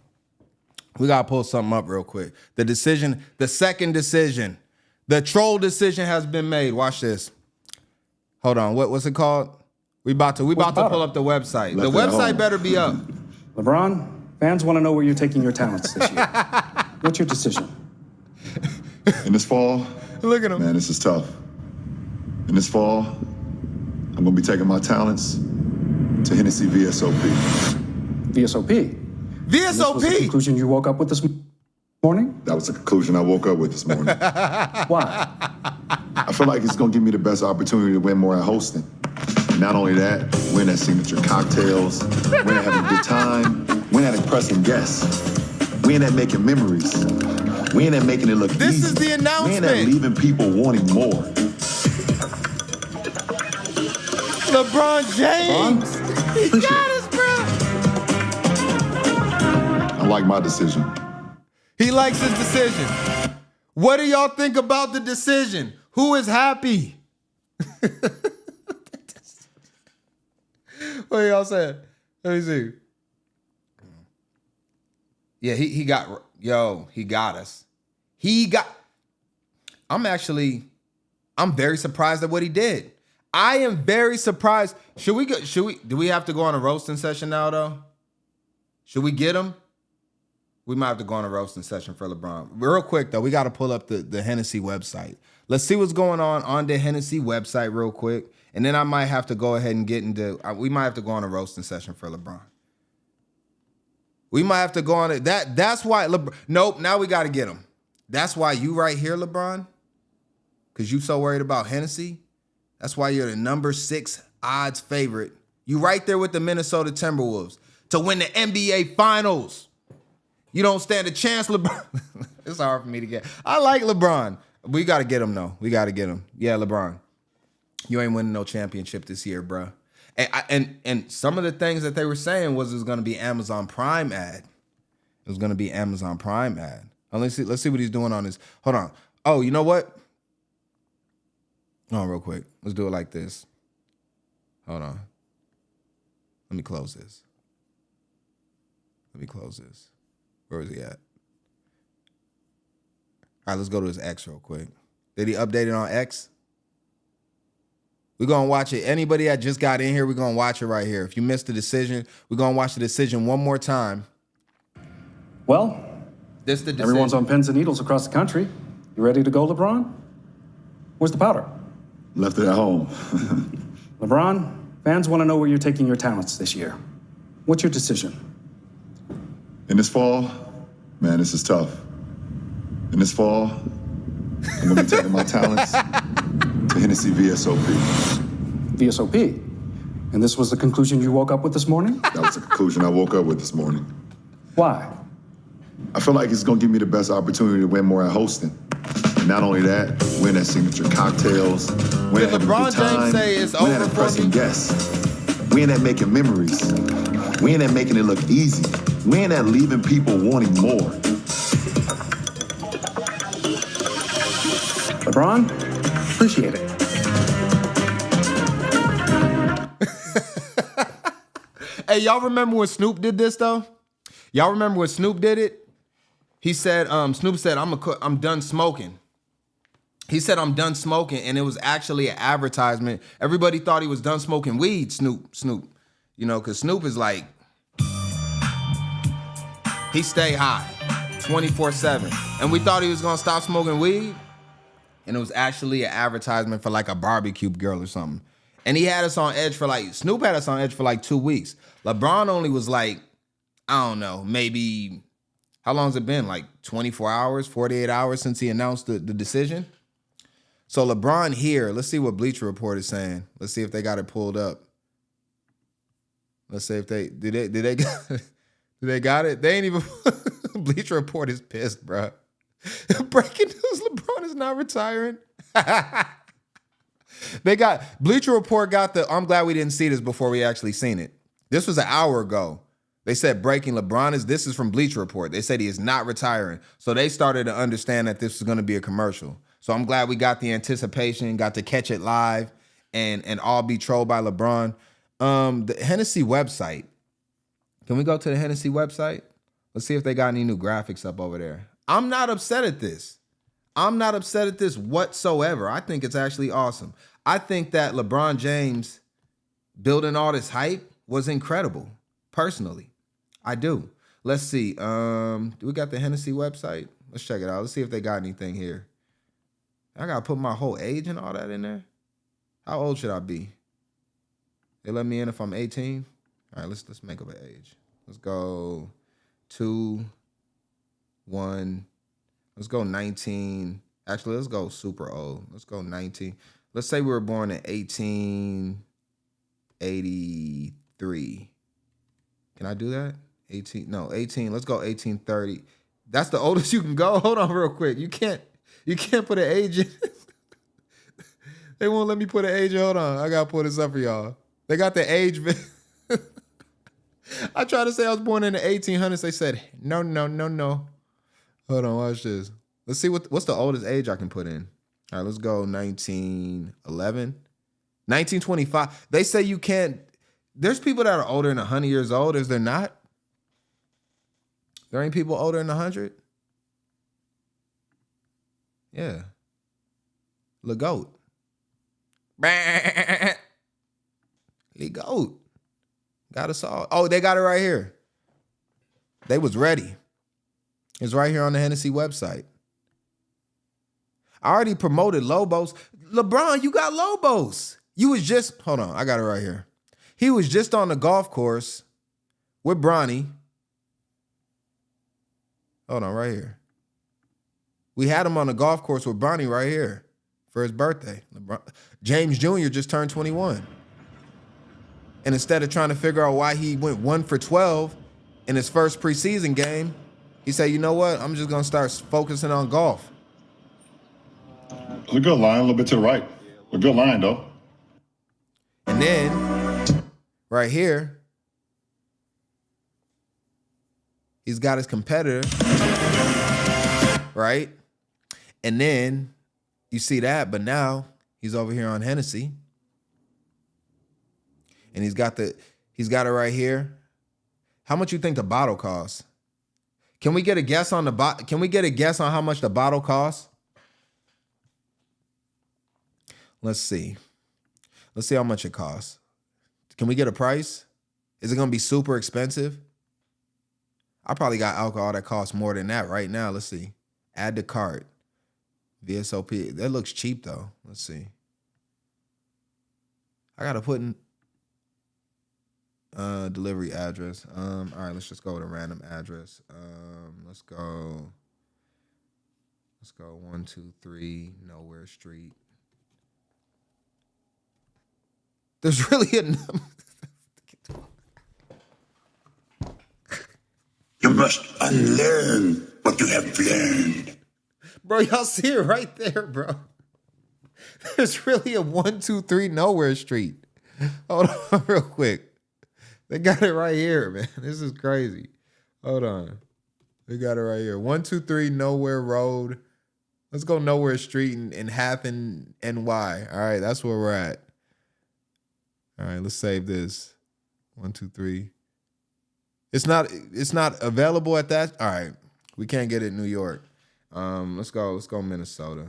Real quick. The second decision, the troll decision has been made. Watch this. Hold on. What's it called? We about to pull up the website. The website better be up. LeBron, fans want to know where you're taking your talents this year. What's your decision? In this fall, Look at him. man, this is tough. In this fall, I'm going to be taking my talents to Hennessy VSOP. VSOP? And this was the conclusion you woke up with this morning? That was the conclusion I woke up with this morning. Why? I feel like it's going to give me the best opportunity to win more at hosting. And not only that, we're in that signature cocktails. We're in that having a good time. We're in that impressing guests. We're in that making memories. We're in that making it look easy. This is the announcement. We're in that leaving people wanting more. LeBron James. He got us, bro. I like my decision. He likes his decision. What do y'all think about the decision? Who is happy? What y'all saying? Let me see. Yeah, he got us. I'm very surprised at what he did. I am very surprised. Do we have to go on a roasting session now, though? Should we get him? We might have to go on a roasting session for LeBron. Real quick, though, we got to pull up the Hennessy website. Let's see what's going on the Hennessy website real quick. And then I might have to go ahead and we might have to go on a roasting session for LeBron. We might have to go on it. That's why nope, now we got to get him. That's why you right here, LeBron, because you so worried about Hennessy. That's why you're the number 6 odds favorite. You right there with the Minnesota Timberwolves to win the NBA Finals. You don't stand a chance, LeBron. It's hard for me to get. I like LeBron. We got to get him, though. We got to get him. Yeah, LeBron. You ain't winning no championship this year, bro. And some of the things that they were saying was it was going to be Amazon Prime ad. It was going to be Amazon Prime ad. Oh, let's see what he's doing on this. Hold on. Oh, you know what? Oh, real quick. Let's do it like this. Hold on. Let me close this. Where is he at? All right, let's go to his X real quick. Did he update it on X? We're going to watch it. Anybody that just got in here, we're going to watch it right here. If you missed the decision, we're going to watch the decision one more time. Well, this the decision. Everyone's on pins and needles across the country. You ready to go, LeBron? Where's the powder? Left it at home. LeBron, fans want to know where you're taking your talents this year. What's your decision? In this fall, man, this is tough. In this fall, I'm gonna be taking my talents to Hennessy VSOP. VSOP? And this was the conclusion you woke up with this morning? That was the conclusion I woke up with this morning. Why? I feel like it's gonna give me the best opportunity to win more at hosting. And not only that, win that signature cocktails, win Did at having a LeBron good time, James say it's win over at for impressing me? guests, win at making memories, win at making it look easy, win at leaving people wanting more. LeBron, appreciate it. Hey, y'all remember when Snoop did this, though? Y'all remember when Snoop did it? He said, Snoop said, I'm done smoking. He said, I'm done smoking, and it was actually an advertisement. Everybody thought he was done smoking weed, Snoop. You know, because Snoop is like, he stay high 24/7. And we thought he was going to stop smoking weed, and it was actually an advertisement for like a barbecue girl or something. And he had us on edge for Snoop had us on edge for like 2 weeks. LeBron only was like, I don't know, maybe, how long has it been? Like 24 hours, 48 hours since he announced the decision? So LeBron here, let's see what Bleacher Report is saying. Let's see if they got it pulled up. Let's see if they got it? They ain't even, Bleacher Report is pissed, bro. Breaking news, LeBron is not retiring. Bleacher Report got I'm glad we didn't see this before we actually seen it. This was an hour ago. They said breaking this is from Bleacher Report. They said he is not retiring. So they started to understand that this was going to be a commercial. So I'm glad we got the anticipation, got to catch it live and all be trolled by LeBron. The Hennessy website. Can we go to the Hennessy website? Let's see if they got any new graphics up over there. I'm not upset at this. I'm not upset at this whatsoever. I think it's actually awesome. I think that LeBron James building all this hype was incredible, personally. I do. Let's see. Do we got the Hennessy website? Let's check it out. Let's see if they got anything here. I got to put my whole age and all that in there. How old should I be? They let me in if I'm 18? All right, let's make up an age. Let's go 2, 1. Let's go 19. Actually, let's go super old. Let's go 19. Let's say we were born in 18. 1883. Can I do that? 18. Let's go 1830. That's the oldest you can go. Hold on real quick. You can't put an age in. They won't let me put an age in. Hold on. I gotta pull this up for y'all. They got the age. I tried to say I was born in the 1800s. They said, no. Hold on, watch this. Let's see what's the oldest age I can put in. All right, let's go 1911. 1925. They say you can't. There's people that are older than 100 years old. Is there not? There ain't people older than 100? Yeah. Le Goat. Le Goat. Got us all. Oh, they got it right here. They was ready. It's right here on the Hennessy website. I already promoted Lobos. LeBron, you got Lobos. You was just, hold on, I got it right here. He was just on the golf course with Bronny. Hold on, right here. We had him on the golf course with Bronny right here for his birthday. James Jr. just turned 21. And instead of trying to figure out why he went 1 for 12 in his first preseason game, he said, you know what? I'm just going to start focusing on golf. It's a good line, a little bit to the right. A good line, though. And then, right here, he's got his competitor, right? And then you see that, but now he's over here on Hennessy. And he's got it right here. How much you think the bottle costs? Can we get a guess on Can we get a guess on how much the bottle costs? Let's see. Let's see how much it costs. Can we get a price? Is it going to be super expensive? I probably got alcohol that costs more than that right now. Let's see. Add to cart. VSOP. That looks cheap though. Let's see. I got to put in delivery address. All right, let's just go with a random address. Let's go 123 Nowhere Street. There's really a number. You must unlearn what you have learned. Bro, y'all see it right there, bro. There's really a 123 Nowhere Street. Hold on real quick. They got it right here, man. This is crazy. Hold on. They got it right here. 123 Nowhere Road. Let's go Nowhere Street in Happen, NY. All right, that's where we're at. All right, let's save this. 123. It's not available at that. All right, we can't get it in New York. Let's go Minnesota.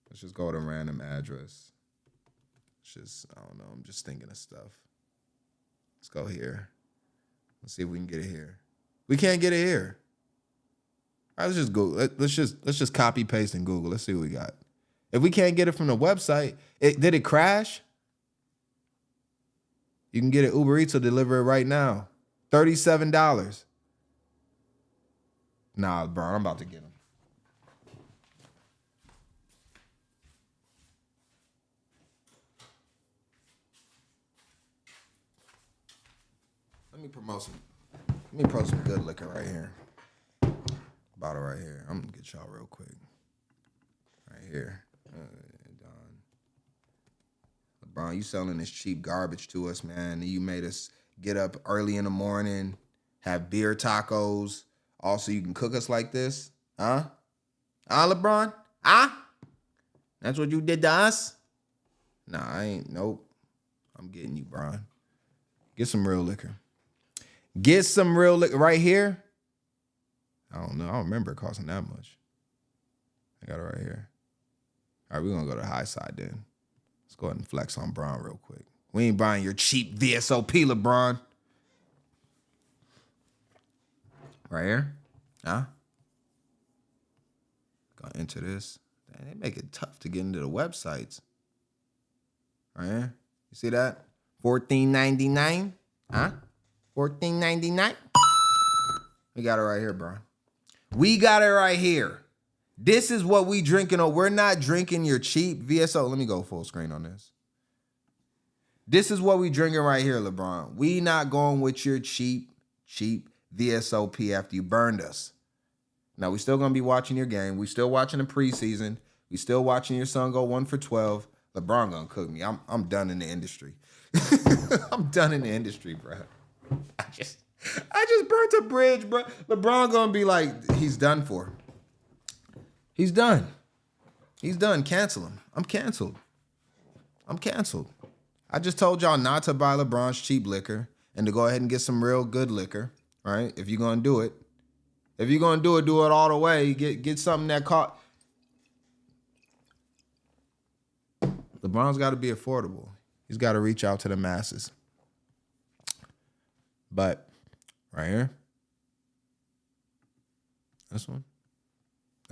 Let's just go with a random address. I don't know. I'm just thinking of stuff. Let's go here. Let's see if we can get it here. We can't get it here. All right, let's just Google. Let's just copy paste and Google. Let's see what we got. If we can't get it from the website, did it crash? You can get it Uber Eats or deliver it right now. $37. Nah, bro, I'm about to get them. Let me promote some good liquor right here. Bottle right here. I'm gonna get y'all real quick. Right here. LeBron, you selling this cheap garbage to us, man. You made us get up early in the morning, have beer tacos. Also, you can cook us like this? Huh? LeBron? That's what you did to us? Nah, I ain't. Nope. I'm getting you, Bron. Get some real liquor. Get some real liquor right here. I don't know. I don't remember it costing that much. I got it right here. All right, we're going to go to the high side then. Let's go ahead and flex on Bron real quick. We ain't buying your cheap VSOP, LeBron. Right here. Huh? Gonna enter this. They make it tough to get into the websites. Right here. You see that? $14.99. Huh? $14.99. We got it right here, bro. We got it right here. This is what we drinking on. We're not drinking your cheap VSO. Let me go full screen on this. This is what we drinking right here, LeBron. We not going with your cheap VSOP after you burned us. Now, we still going to be watching your game. We still watching the preseason. We still watching your son go 1 for 12. LeBron going to cook me. I'm done in the industry. I'm done in the industry, bro. I just burnt a bridge, bro. LeBron going to be like, he's done for. He's done. He's done. Cancel him. I'm canceled. I just told y'all not to buy LeBron's cheap liquor and to go ahead and get some real good liquor, right? If you're going to do it. If you're going to do it all the way. Get something that caught. LeBron's got to be affordable. He's got to reach out to the masses. But right here. This one.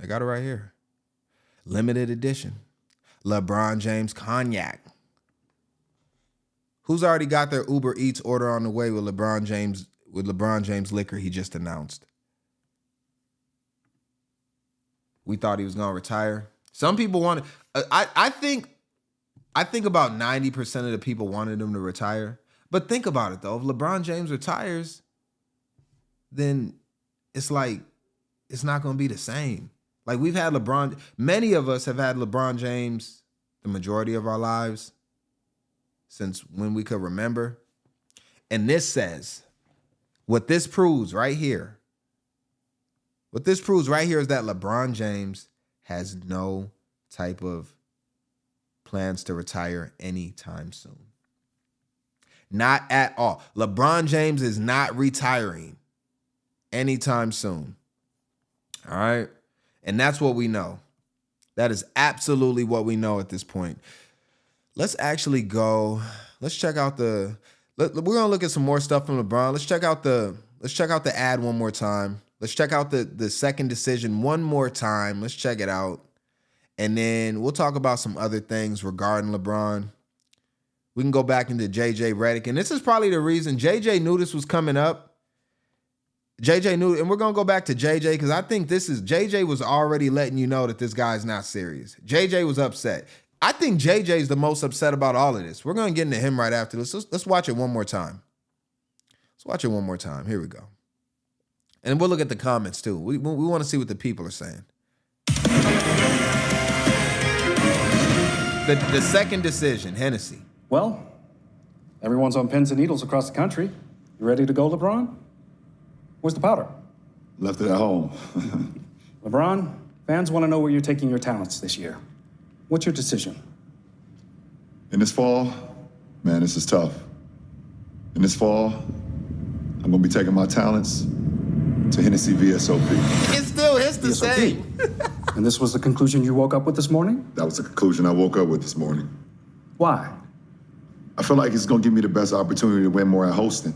I got it right here. Limited edition. LeBron James Cognac. Who's already got their Uber Eats order on the way with LeBron James liquor he just announced? We thought he was going to retire. Some people wanted. I think about 90% of the people wanted him to retire. But think about it though. If LeBron James retires, then it's like it's not going to be the same. Like we've had LeBron. Many of us have had LeBron James the majority of our lives. Since when we could remember. And this says, what this proves right here is that LeBron James has no type of plans to retire anytime soon. Not at all. LeBron James is not retiring anytime soon. All right? And that's what we know. That is absolutely what we know at this point. Let's actually go. Let's check out we're gonna look at some more stuff from LeBron. Let's check out the ad one more time. Let's check out the second decision one more time. Let's check it out. And then we'll talk about some other things regarding LeBron. We can go back into JJ Redick. And this is probably the reason JJ knew this was coming up. JJ knew, and we're gonna go back to JJ because I think JJ was already letting you know that this guy's not serious. JJ was upset. I think JJ's the most upset about all of this. We're going to get into him right after this. Let's watch it one more time. Here we go. And we'll look at the comments too. We want to see what the people are saying. The second decision, Hennessy. Well, everyone's on pins and needles across the country. You ready to go, LeBron? Where's the powder? Left it at home. LeBron, fans want to know where you're taking your talents this year. What's your decision? In this fall, man, this is tough. In this fall, I'm going to be taking my talents to Hennessy VSOP. It's the same. And this was the conclusion you woke up with this morning? That was the conclusion I woke up with this morning. Why? I feel like it's going to give me the best opportunity to win more at hosting.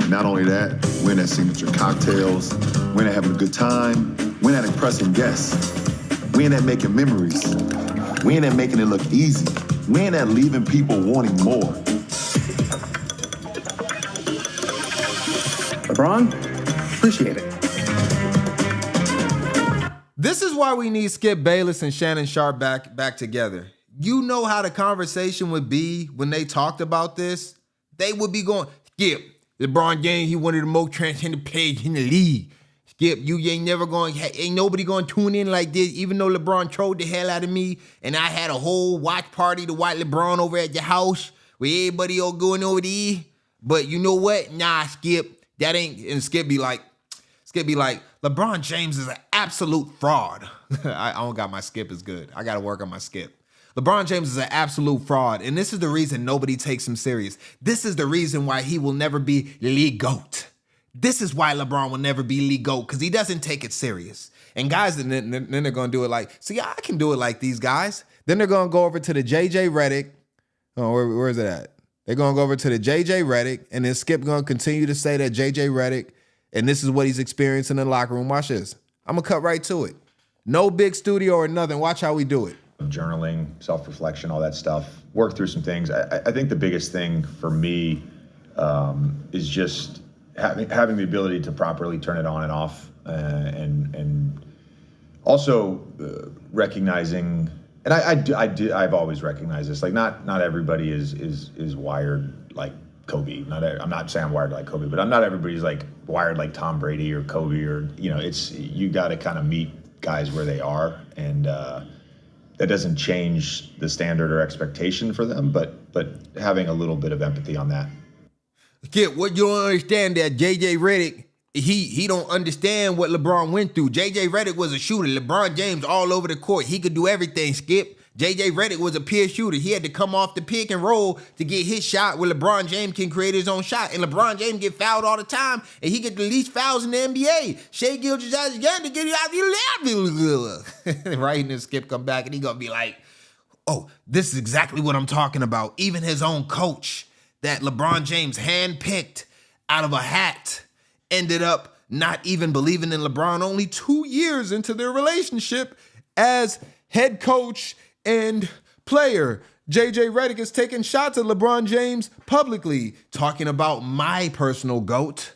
And not only that, win at signature cocktails, win at having a good time, win at impressing guests, win at making memories, win at making it look easy, win at leaving people wanting more. LeBron, appreciate it. This is why we need Skip Bayless and Shannon Sharp back together. You know how the conversation would be when they talked about this? They would be going, Skip, LeBron James, he one of the most transcendent players in the league. Skip, you ain't nobody going to tune in like this, even though LeBron trolled the hell out of me, and I had a whole watch party to watch LeBron over at your house, where everybody all going over there. But you know what? Nah, Skip, that ain't, and Skip be like, LeBron James is an absolute fraud. I don't got my Skip is good. I got to work on my Skip. LeBron James is an absolute fraud, and this is the reason nobody takes him serious. This is the reason why he will never be league GOAT. This is why LeBron will never be league GOAT, because he doesn't take it serious. And guys, then they're going to do it like, see, I can do it like these guys. Then they're going to go over to the JJ Redick. Oh, where is it at? They're going to go over to the JJ Redick, and then Skip going to continue to say that JJ Redick, and this is what he's experiencing in the locker room. Watch this. I'm going to cut right to it. No big studio or nothing. Watch how we do it. Journaling, self-reflection, all that stuff. Work through some things. I think the biggest thing for me is just having the ability to properly turn it on and off, and also recognizing And I've always recognized this. Like, not everybody is wired like Kobe. I'm not saying I'm wired like Kobe, but not everybody's like wired like Tom Brady or Kobe or, it's, you got to kind of meet guys where they are. And that doesn't change the standard or expectation for them, but having a little bit of empathy on that. Kid, what you don't understand that JJ Redick, he don't understand what LeBron went through. JJ Redick was a shooter. LeBron James all over the court. He could do everything, Skip. JJ Redick was a pure shooter. He had to come off the pick and roll to get his shot where LeBron James can create his own shot. And LeBron James get fouled all the time, and he get the least fouls in the NBA. Shai Gilgeous-Alexander get out. Right, and then Skip come back, and he gonna be like, oh, this is exactly what I'm talking about. Even his own coach that LeBron James handpicked out of a hat ended up not even believing in LeBron only 2 years into their relationship as head coach and player. JJ Redick is taking shots at LeBron James publicly, talking about my personal GOAT.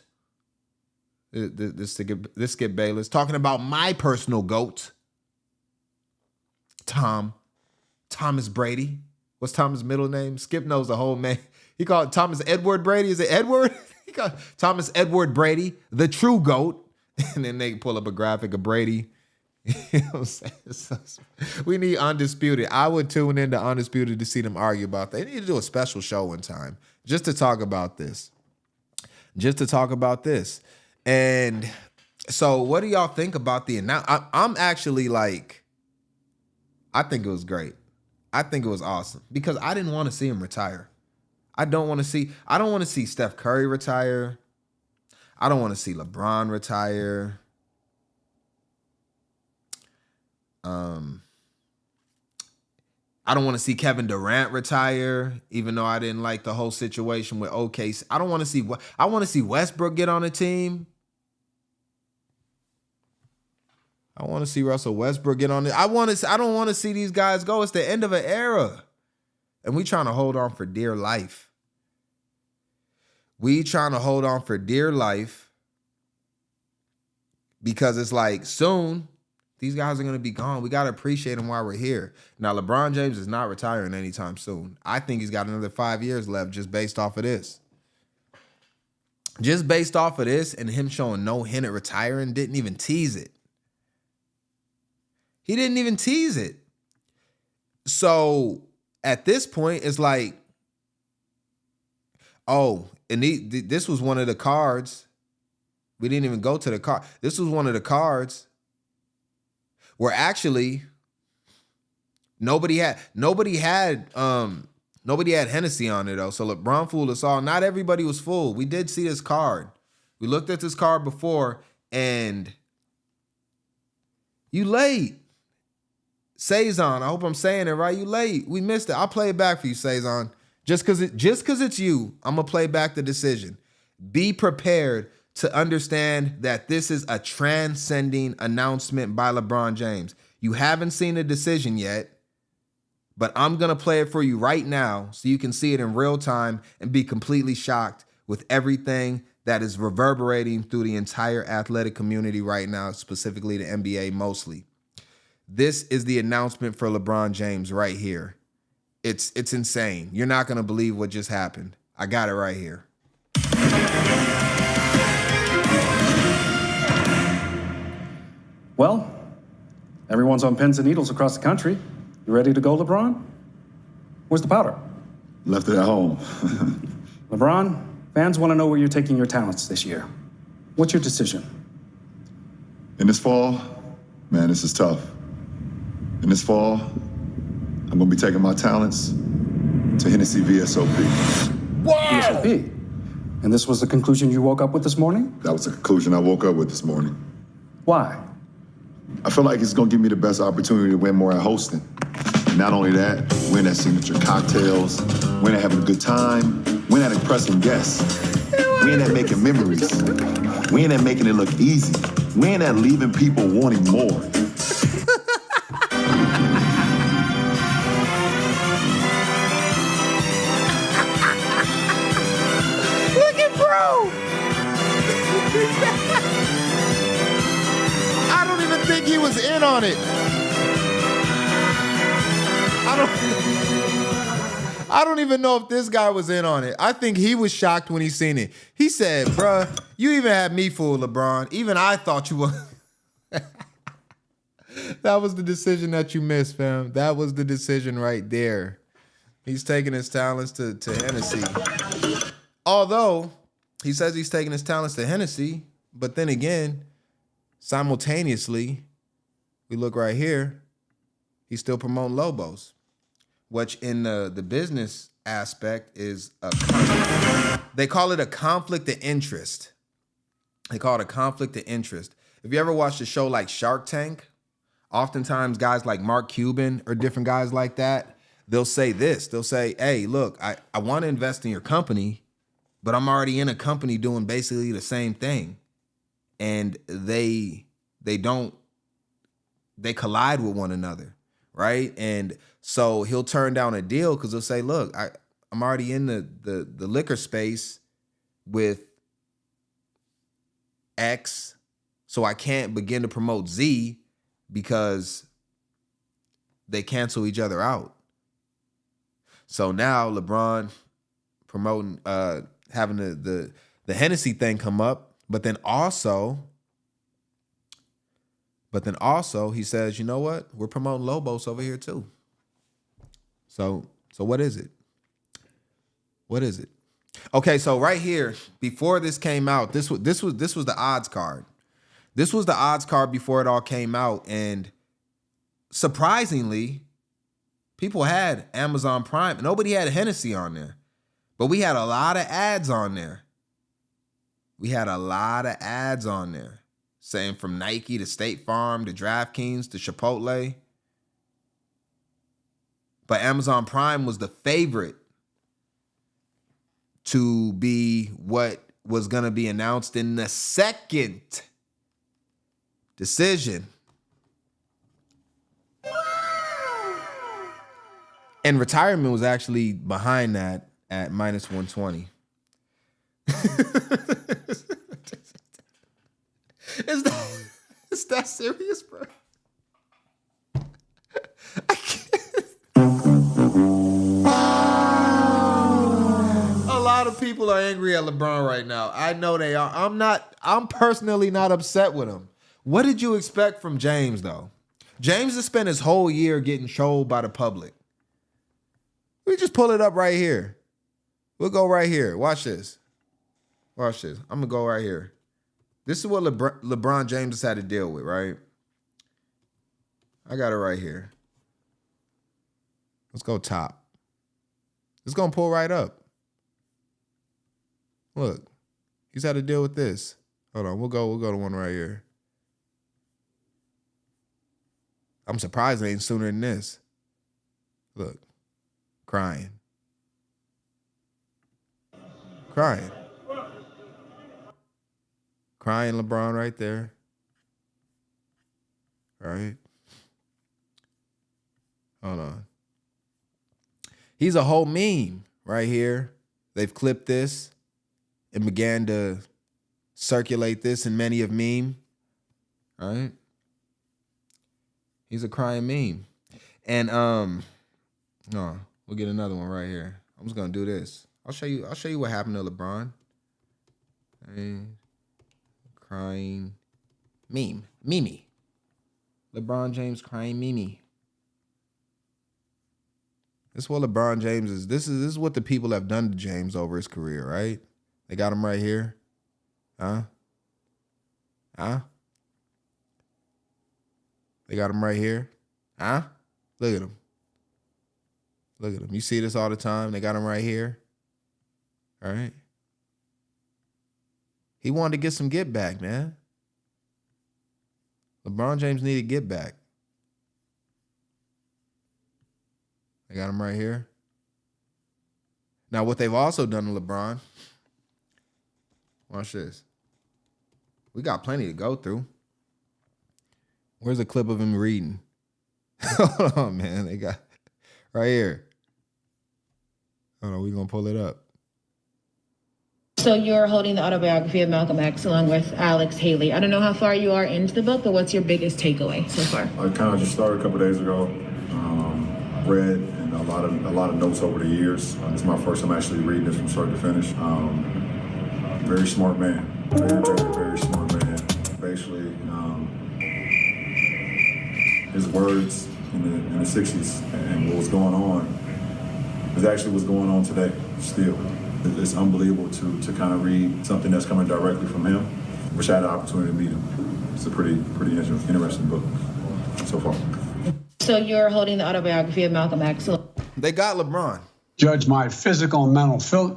This Skip Bayless, talking about my personal GOAT. Thomas Brady. What's Thomas' middle name? Skip knows the whole name. He called Thomas Edward Brady. Is it Edward? He called Thomas Edward Brady, the true GOAT. And then they pull up a graphic of Brady. You know what I'm saying? We need Undisputed. I would tune into Undisputed to see them argue about that. They need to do a special show one time just to talk about this. And so what do y'all think about the announcement? I'm actually like, I think it was great. I think it was awesome because I didn't want to see him retire. I don't want to see Steph Curry retire. I don't want to see LeBron retire. I don't want to see Kevin Durant retire, even though I didn't like the whole situation with OKC. I want to see Westbrook get on a team. I want to see Russell Westbrook get on it. I don't want to see these guys go. It's the end of an era. And we trying to hold on for dear life. Because it's like soon these guys are going to be gone. We got to appreciate them while we're here. Now, LeBron James is not retiring anytime soon. I think he's got another 5 years left just based off of this. Just based off of this and him showing no hint at retiring, didn't even tease it. He didn't even tease it. So at this point, it's like, oh, and this was one of the cards. We didn't even go to the card. This was one of the cards where actually nobody had Hennessy on it though. So LeBron fooled us all. Not everybody was fooled. We did see this card. We looked at this card before, and you late. Saison, I hope I'm saying it right. You late. We missed it. I'll play it back for you, Saison. Just because it's you, I'm going to play back the decision. Be prepared to understand that this is a transcending announcement by LeBron James. You haven't seen the decision yet, but I'm going to play it for you right now so you can see it in real time and be completely shocked with everything that is reverberating through the entire athletic community right now, specifically the NBA mostly. This is the announcement for LeBron James right here. It's insane. You're not going to believe what just happened. I got it right here. Well, everyone's on pins and needles across the country. You ready to go, LeBron? Where's the powder? Left it at home. LeBron, fans want to know where you're taking your talents this year. What's your decision? In this fall, man, this is tough. In this fall, I'm going to be taking my talents to Hennessy VSOP. Wow! VSOP? And this was the conclusion you woke up with this morning? That was the conclusion I woke up with this morning. Why? I feel like it's going to give me the best opportunity to win more at hosting. And not only that, win at signature cocktails, win at having a good time, win at impressing guests, win at making memories, win at making it look easy, win at leaving people wanting more. I don't even think he was in on it. I don't even know if this guy was in on it. I think he was shocked when he seen it. He said, bruh, you even had me fooled, LeBron. Even I thought you were. That was the decision that you missed, fam. That was the decision right there. He's taking his talents to Hennessy. Although, he says he's taking his talents to Hennessy, but then again, simultaneously, we look right here, he's still promoting Lobos, which in the business aspect is they call it a conflict of interest. They call it a conflict of interest. If you ever watched a show like Shark Tank, oftentimes guys like Mark Cuban or different guys like that, they'll say this. They'll say, hey, look, I want to invest in your company, but I'm already in a company doing basically the same thing. And they collide with one another, right? And so he'll turn down a deal because he'll say, look, I'm already in the liquor space with X, so I can't begin to promote Z because they cancel each other out. So now LeBron promoting, having the Hennessy thing come up, but then also he says, you know what? We're promoting Lobos over here too. So what is it? What is it? Okay, so right here, before this came out, this was the odds card. This was the odds card before it all came out, and surprisingly, people had Amazon Prime. Nobody had Hennessy on there, but we had a lot of ads on there. We had a lot of ads on there, saying from Nike to State Farm to DraftKings to Chipotle. But Amazon Prime was the favorite to be what was going to be announced in the second decision. And Retirement was actually behind that at minus 120. Is that serious, bro? I can't. A lot of people are angry at LeBron right now. I know they are. I'm personally not upset with him. What did you expect from James, though? James has spent his whole year getting trolled by the public. We just pull it up right here. We'll go right here. Watch this. Watch this. I'm going to go right here. This is what LeBron James has had to deal with, right? I got it right here. Let's go top. It's going to pull right up. Look. He's had to deal with this. Hold on. We'll go to one right here. I'm surprised it ain't sooner than this. Look. Crying. Crying. Crying LeBron right there. All right. Hold on. He's a whole meme right here. They've clipped this and began to circulate this in many of meme. All right. He's a crying meme. And no, we'll get another one right here. I'm just gonna do this. I'll show you what happened to LeBron. Crying meme. Mimi. LeBron James crying Mimi. This is what LeBron James is. This is what the people have done to James over his career, right? They got him right here. Huh? They got him right here. Huh? Look at him. Look at him. You see this all the time. They got him right here. All right. He wanted to get some get back, man. LeBron James needed get back. They got him right here. Now, what they've also done to LeBron, watch this. We got plenty to go through. Where's a clip of him reading? Hold on, man. They got right here. Hold on, we're going to pull it up. So you're holding the autobiography of Malcolm X along with Alex Haley. I don't know how far you are into the book, but what's your biggest takeaway so far? I kind of just started a couple days ago. read and a lot of notes over the years. This is my first time actually reading this from start to finish. Very smart man, very smart man. Basically, his words in the 60s and what was going on is actually what's going on today still. It's unbelievable to kind of read something that's coming directly from him. Wish I had the opportunity to meet him. It's a pretty interesting book so far. So you're holding the autobiography of Malcolm X. They got LeBron. Judge my physical and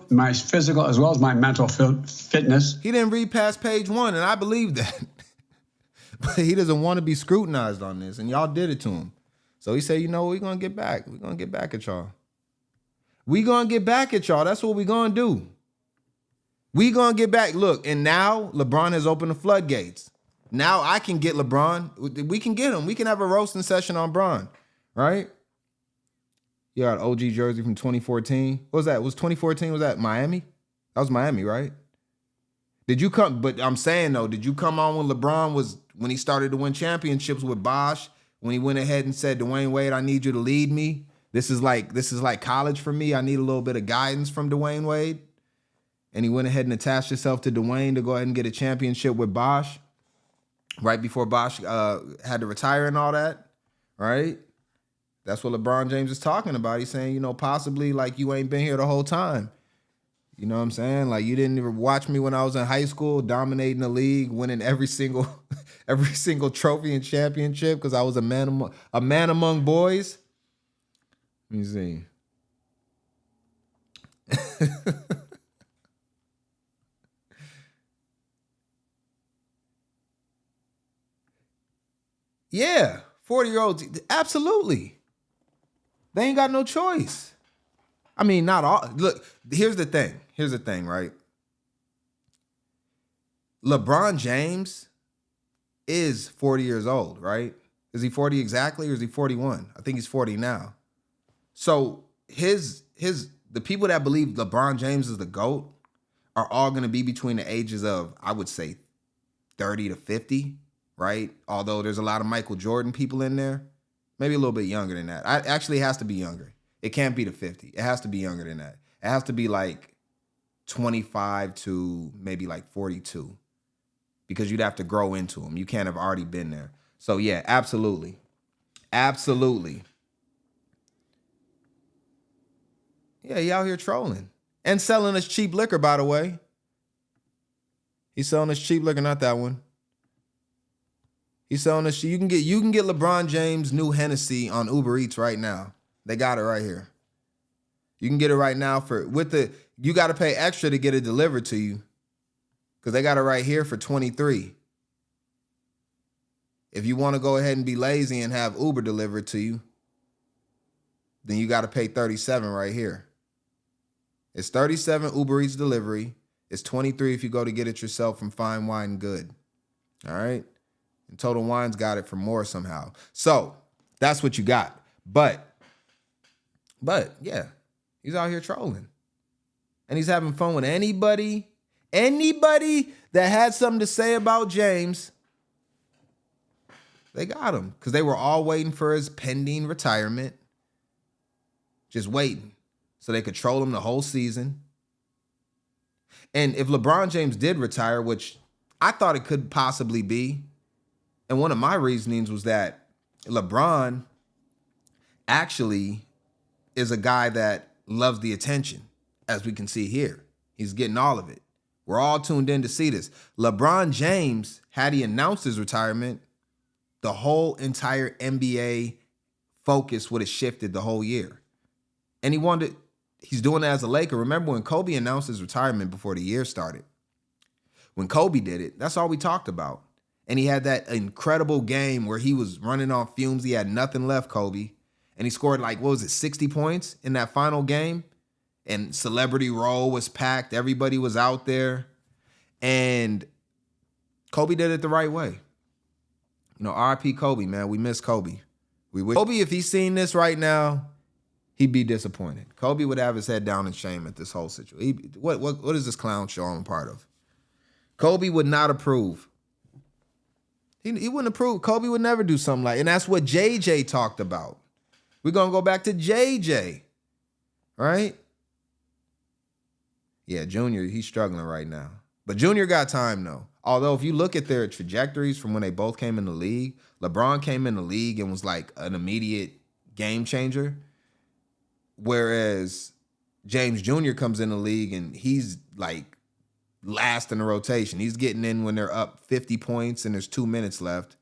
my physical as well as my mental fitness. He didn't read past page 1, and I believe that. But he doesn't want to be scrutinized on this, and y'all did it to him. So he said, you know, we're going to get back. We're going to get back at y'all. We going to get back at y'all. That's what we going to do. We going to get back. Look, and now LeBron has opened the floodgates. Now I can get LeBron. We can get him. We can have a roasting session on Bron, right? You got an OG jersey from 2014. What was that? Was 2014, was that Miami? That was Miami, right? Did you come, but I'm saying though, did you come on when LeBron was, when he started to win championships with Bosh, when he went ahead and said, Dwayne Wade, I need you to lead me. This is like college for me. I need a little bit of guidance from Dwayne Wade. And he went ahead and attached himself to Dwayne to go ahead and get a championship with Bosh right before Bosh had to retire and all that, right? That's what LeBron James is talking about. He's saying, you know, possibly like you ain't been here the whole time. You know what I'm saying? Like you didn't even watch me when I was in high school, dominating the league, winning every single trophy and championship because I was a man among boys. Let me see. Yeah, 40-year-olds, absolutely. They ain't got no choice. I mean, not all. Look, here's the thing, right? LeBron James is 40 years old, right? Is he 40 exactly or is he 41? I think he's 40 now. So the people that believe LeBron James is the GOAT are all going to be between the ages of, I would say, 30 to 50, right? Although there's a lot of Michael Jordan people in there. Maybe a little bit younger than that. Actually, it has to be younger. It can't be the 50. It has to be younger than that. It has to be like 25 to maybe like 42 because you'd have to grow into them. You can't have already been there. So yeah, absolutely. Absolutely. Yeah, he out here trolling and selling us cheap liquor, by the way. He's selling us cheap liquor, not that one. He's selling us. You can get LeBron James' new Hennessy on Uber Eats right now. They got it right here. You can get it right now you got to pay extra to get it delivered to you because they got it right here for $23. If you want to go ahead and be lazy and have Uber delivered to you, then you got to pay $37 right here. It's $37 Uber Eats delivery. It's $23 if you go to get it yourself from Fine Wine Good. All right? And Total Wine's got it for more somehow. So that's what you got. But yeah, he's out here trolling. And he's having fun with anybody that had something to say about James. They got him because they were all waiting for his pending retirement. Just waiting so they could troll him the whole season. And if LeBron James did retire, which I thought it could possibly be, and one of my reasonings was that LeBron actually is a guy that loves the attention, as we can see here. He's getting all of it. We're all tuned in to see this. LeBron James, had he announced his retirement, the whole entire NBA focus would have shifted the whole year. And he's doing it as a Laker. Remember when Kobe announced his retirement before the year started? When Kobe did it, that's all we talked about. And he had that incredible game where he was running on fumes. He had nothing left, Kobe. And he scored 60 points in that final game? And Celebrity Row was packed. Everybody was out there. And Kobe did it the right way. You know, R.I.P. Kobe, man. We miss Kobe. Kobe, if he's seeing this right now, he'd be disappointed. Kobe would have his head down in shame at this whole situation. What is this clown show I'm a part of? Kobe would not approve. He wouldn't approve. Kobe would never do something and that's what JJ talked about. We're going to go back to JJ, right? Yeah, Junior, he's struggling right now. But Junior got time, though. Although, if you look at their trajectories from when they both came in the league, LeBron came in the league and was like an immediate game changer, whereas James Jr. comes in the league and he's like last in the rotation. He's getting in when they're up 50 points and there's 2 minutes left.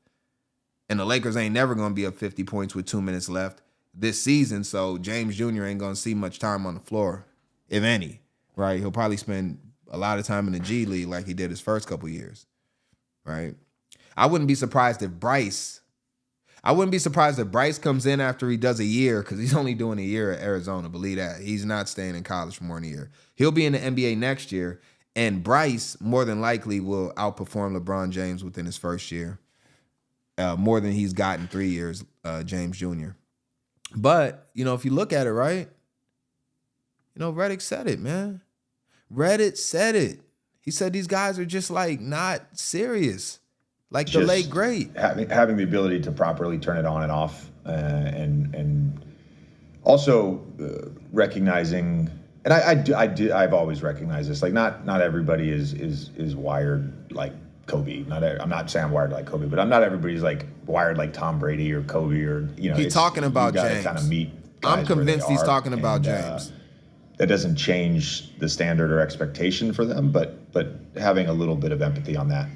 And the Lakers ain't never going to be up 50 points with 2 minutes left this season, so James Jr. ain't going to see much time on the floor, if any, right? He'll probably spend a lot of time in the G League like he did his first couple years, right? I wouldn't be surprised if Bryce comes in after he does a year, because he's only doing a year at Arizona. Believe that. He's not staying in college for more than a year. He'll be in the NBA next year, and Bryce more than likely will outperform LeBron James within his first year, more than he's gotten 3 years, James Jr. But, if you look at it, right, Reddit said it, man. Reddit said it. He said these guys are just, like, not serious. Like the late great. Having the ability to properly turn it on and off, and also recognizing, and I've always recognized this, like not everybody is wired like Kobe. I'm not saying I'm wired like Kobe, but not everybody's like wired like Tom Brady or Kobe or He's talking about James. Kind of meet. I'm convinced he's talking about James. That doesn't change the standard or expectation for them, but having a little bit of empathy on that.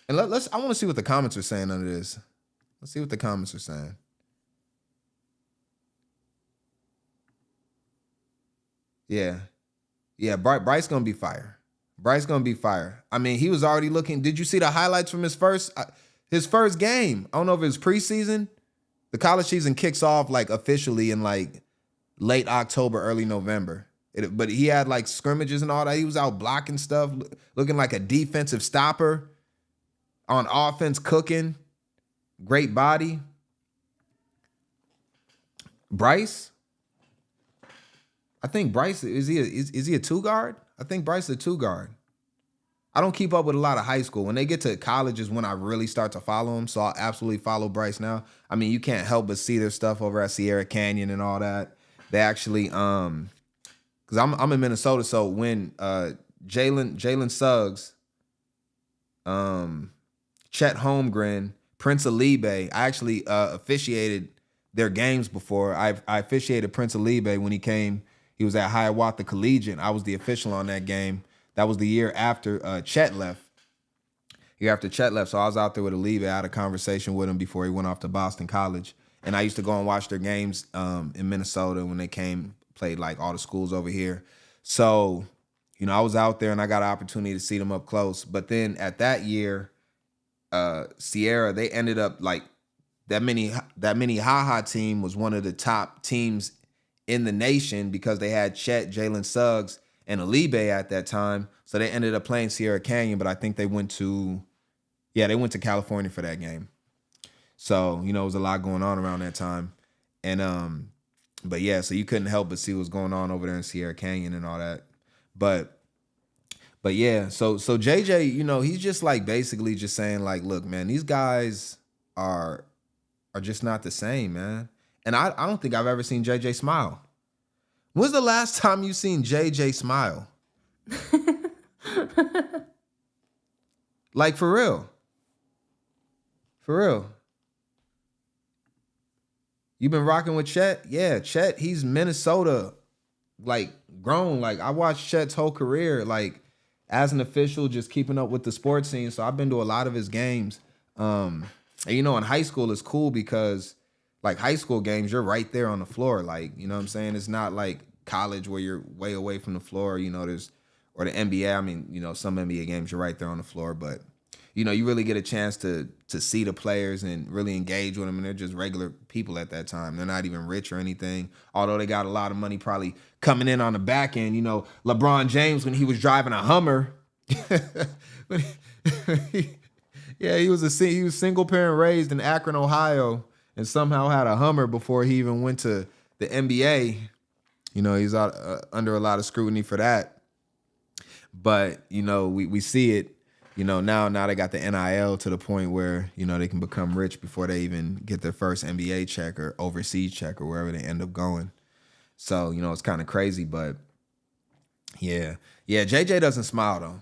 And I want to see what the comments are saying under this. Let's see what the comments are saying. Yeah, Bryce gonna be fire. Bryce gonna be fire. I mean, he was already looking. Did you see the highlights from his first game? I don't know if it was preseason. The college season kicks off like officially in like late October, early November. But he had like scrimmages and all that. He was out blocking stuff, looking like a defensive stopper. On offense, cooking. Great body. Bryce? I think Bryce, is he a two guard? I think Bryce is a two guard. I don't keep up with a lot of high school. When they get to college is when I really start to follow them. So I'll absolutely follow Bryce now. I mean, you can't help but see their stuff over at Sierra Canyon and all that. They actually, because I'm in Minnesota, so when Jalen Suggs, Chet Holmgren, Prince Alibe, I actually officiated their games before. I officiated Prince Alibe when he came. He was at Hiawatha Collegiate. I was the official on that game. That was the year after Chet left. Year after Chet left. So I was out there with Alibe. I had a conversation with him before he went off to Boston College. And I used to go and watch their games in Minnesota when they came, played like all the schools over here. So, I was out there and I got an opportunity to see them up close. But then at that year, Sierra, they ended up like that Minnehaha team was one of the top teams in the nation because they had Chet, Jalen Suggs, and Alibe at that time. So they ended up playing Sierra Canyon, but I think they went to California for that game. So, it was a lot going on around that time. And but yeah, so you couldn't help but see what's going on over there in Sierra Canyon and all that. But yeah, so JJ, he's just like basically just saying like, look, man, these guys are just not the same, man. And I don't think I've ever seen JJ smile. When's the last time you seen JJ smile? Like for real. For real. You been rocking with Chet? Yeah, Chet, he's Minnesota, like grown. Like I watched Chet's whole career, like as an official, just keeping up with the sports scene. So I've been to a lot of his games. And in high school it's cool because like high school games, you're right there on the floor. Like, you know what I'm saying? It's not like college where you're way away from the floor, or the NBA. I mean, some NBA games, you're right there on the floor, but you really get a chance to see the players and really engage with them. And they're just regular people at that time. They're not even rich or anything, although they got a lot of money probably coming in on the back end. LeBron James, when he was driving a Hummer, he was single parent raised in Akron, Ohio, and somehow had a Hummer before he even went to the NBA. He's out under a lot of scrutiny for that. But, we see it. you know, now they got the NIL to the point where, you know, they can become rich before they even get their first NBA check or overseas check or wherever they end up going. So, you know, it's kind of crazy, but yeah, JJ doesn't smile though.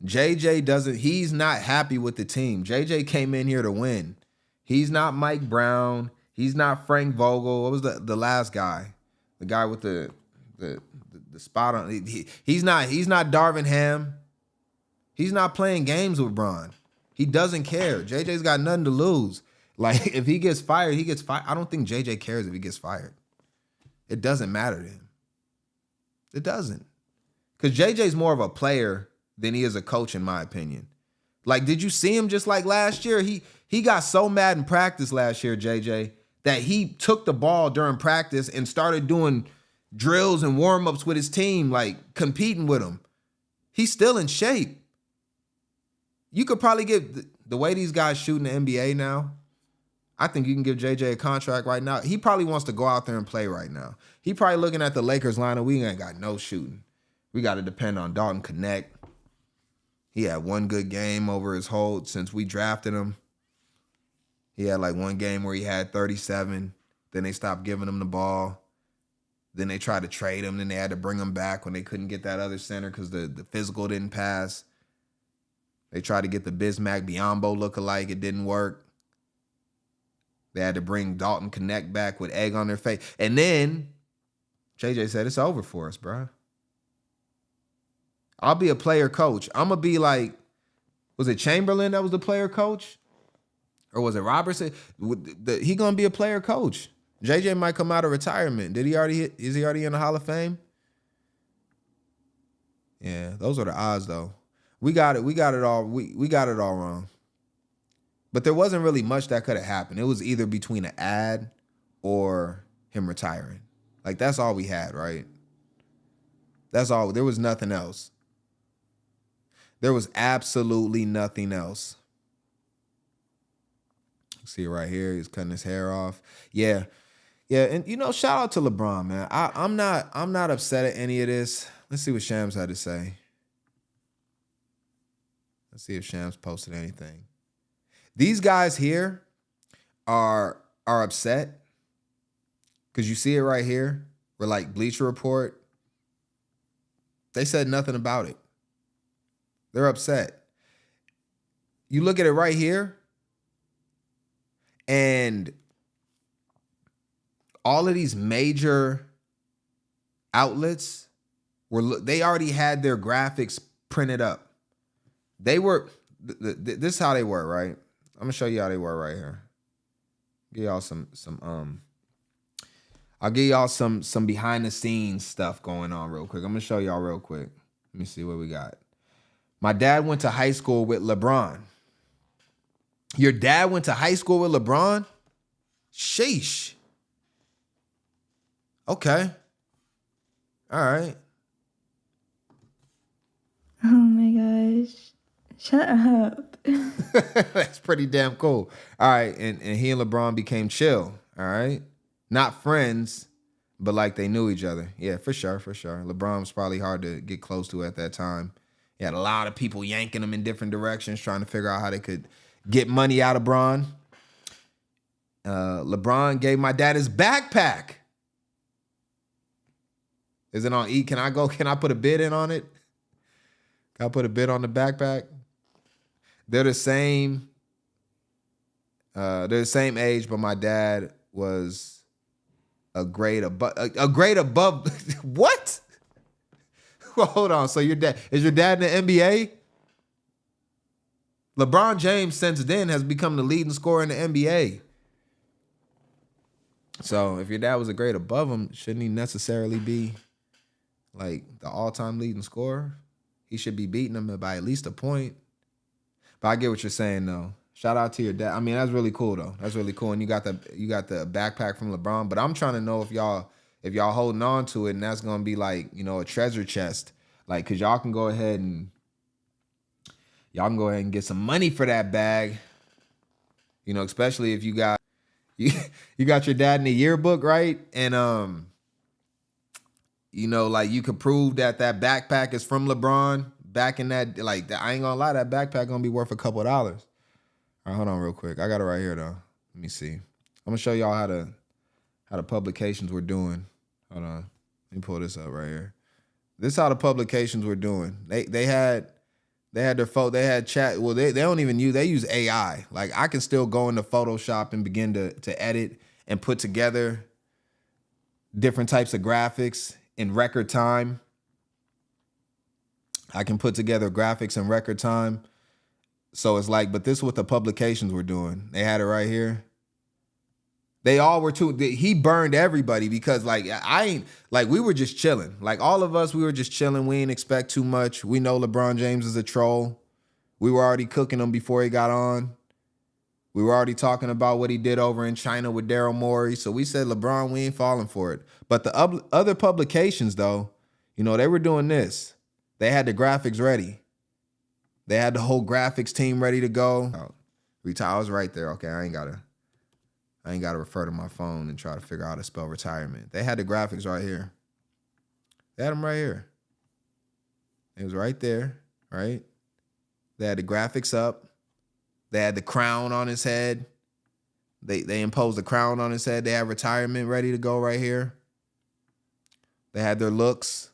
JJ doesn't, he's not happy with the team. JJ came in here to win. He's not Mike Brown. He's not Frank Vogel. What was the last guy? The guy with the spot on. He's not Darvin Ham. He's not playing games with Bron. He doesn't care. JJ's got nothing to lose. Like, if he gets fired, he gets fired. I don't think JJ cares if he gets fired. It doesn't matter to him. It doesn't. Because JJ's more of a player than he is a coach, in my opinion. Like, did you see him just like last year? He got so mad in practice last year, JJ, that he took the ball during practice and started doing drills and warm-ups with his team, like competing with them. He's still in shape. You could probably give, the way these guys shoot in the NBA now, I think you can give JJ a contract right now. He probably wants to go out there and play right now. He probably looking at the Lakers lineup. We ain't got no shooting. We got to depend on Dalton Connect. He had one good game over his whole, since we drafted him. He had like one game where he had 37. Then they stopped giving him the ball. Then they tried to trade him. Then they had to bring him back when they couldn't get that other center because the physical didn't pass. They tried to get the Bismack Biyombo lookalike. It didn't work. They had to bring Dalton Connect back with egg on their face. And then JJ said, it's over for us, bro. I'll be a player coach. I'm going to be like, was it Chamberlain that was the player coach? Or was it Robertson? He going to be a player coach. JJ might come out of retirement. Is he already in the Hall of Fame? Yeah, those are the odds though. We got it all wrong. But there wasn't really much that could have happened. It was either between an ad or him retiring. Like, that's all we had, right? That's all. There was nothing else. There was absolutely nothing else. See it right here. He's cutting his hair off. Yeah. And you know, shout out to LeBron, man. I'm not upset at any of this. Let's see what Shams had to say. Let's see if Shams posted anything. These guys here are upset because you see it right here. We're like Bleacher Report. They said nothing about it. They're upset. You look at it right here, and all of these major outlets they already had their graphics printed up. They were, this is how they were, right? I'm gonna show you how they were right here. Give y'all I'll give y'all some behind the scenes stuff going on real quick. I'm gonna show y'all real quick. Let me see what we got. My dad went to high school with LeBron. Your dad went to high school with LeBron? Sheesh. Okay. All right. Oh my gosh. Shut up. That's pretty damn cool. All right. And he and LeBron became chill. All right. Not friends, but like they knew each other. Yeah, for sure. LeBron was probably hard to get close to at that time. He had a lot of people yanking him in different directions, trying to figure out how they could get money out of Bron. LeBron gave my dad his backpack. Is it on E? Can I put a bid in on it? Can I put a bid on the backpack? They're the same age, but my dad was a grade above. What? Well, hold on. So is your dad in the NBA? LeBron James since then has become the leading scorer in the NBA. So if your dad was a grade above him, shouldn't he necessarily be like the all-time leading scorer? He should be beating him by at least a point. But I get what you're saying though. Shout out to your dad. I mean, that's really cool though. That's really cool. And you got the backpack from LeBron. But I'm trying to know if y'all holding on to it, and that's gonna be like, you know, a treasure chest. Like, cause y'all can go ahead and get some money for that bag. You know, especially if you got your dad in the yearbook, right? And you know, like you could prove that backpack is from LeBron back in that, like, I ain't gonna lie, that backpack gonna be worth a couple of dollars. All right, hold on real quick. I got it right here though. Let me see. I'm gonna show y'all how the publications were doing. Hold on. Let me pull this up right here. This is how the publications were doing. They had their photo, they had chat. Well, they don't even use, they use AI. Like, I can still go into Photoshop and begin to edit and put together different types of graphics in record time. I can put together graphics in record time. So it's like, but this is what the publications were doing. They had it right here. They all were too, he burned everybody because like, we were just chilling. Like all of us, we were just chilling. We didn't expect too much. We know LeBron James is a troll. We were already cooking him before he got on. We were already talking about what he did over in China with Daryl Morey. So we said, LeBron, we ain't falling for it. But the other publications though, you know, they were doing this. They had the graphics ready. They had the whole graphics team ready to go. Retire, I was right there. Okay, I ain't gotta refer to my phone and try to figure out how to spell retirement. They had the graphics right here. They had them right here. It was right there, right? They had the graphics up. They had the crown on his head. They imposed the crown on his head. They had retirement ready to go right here. They had their looks.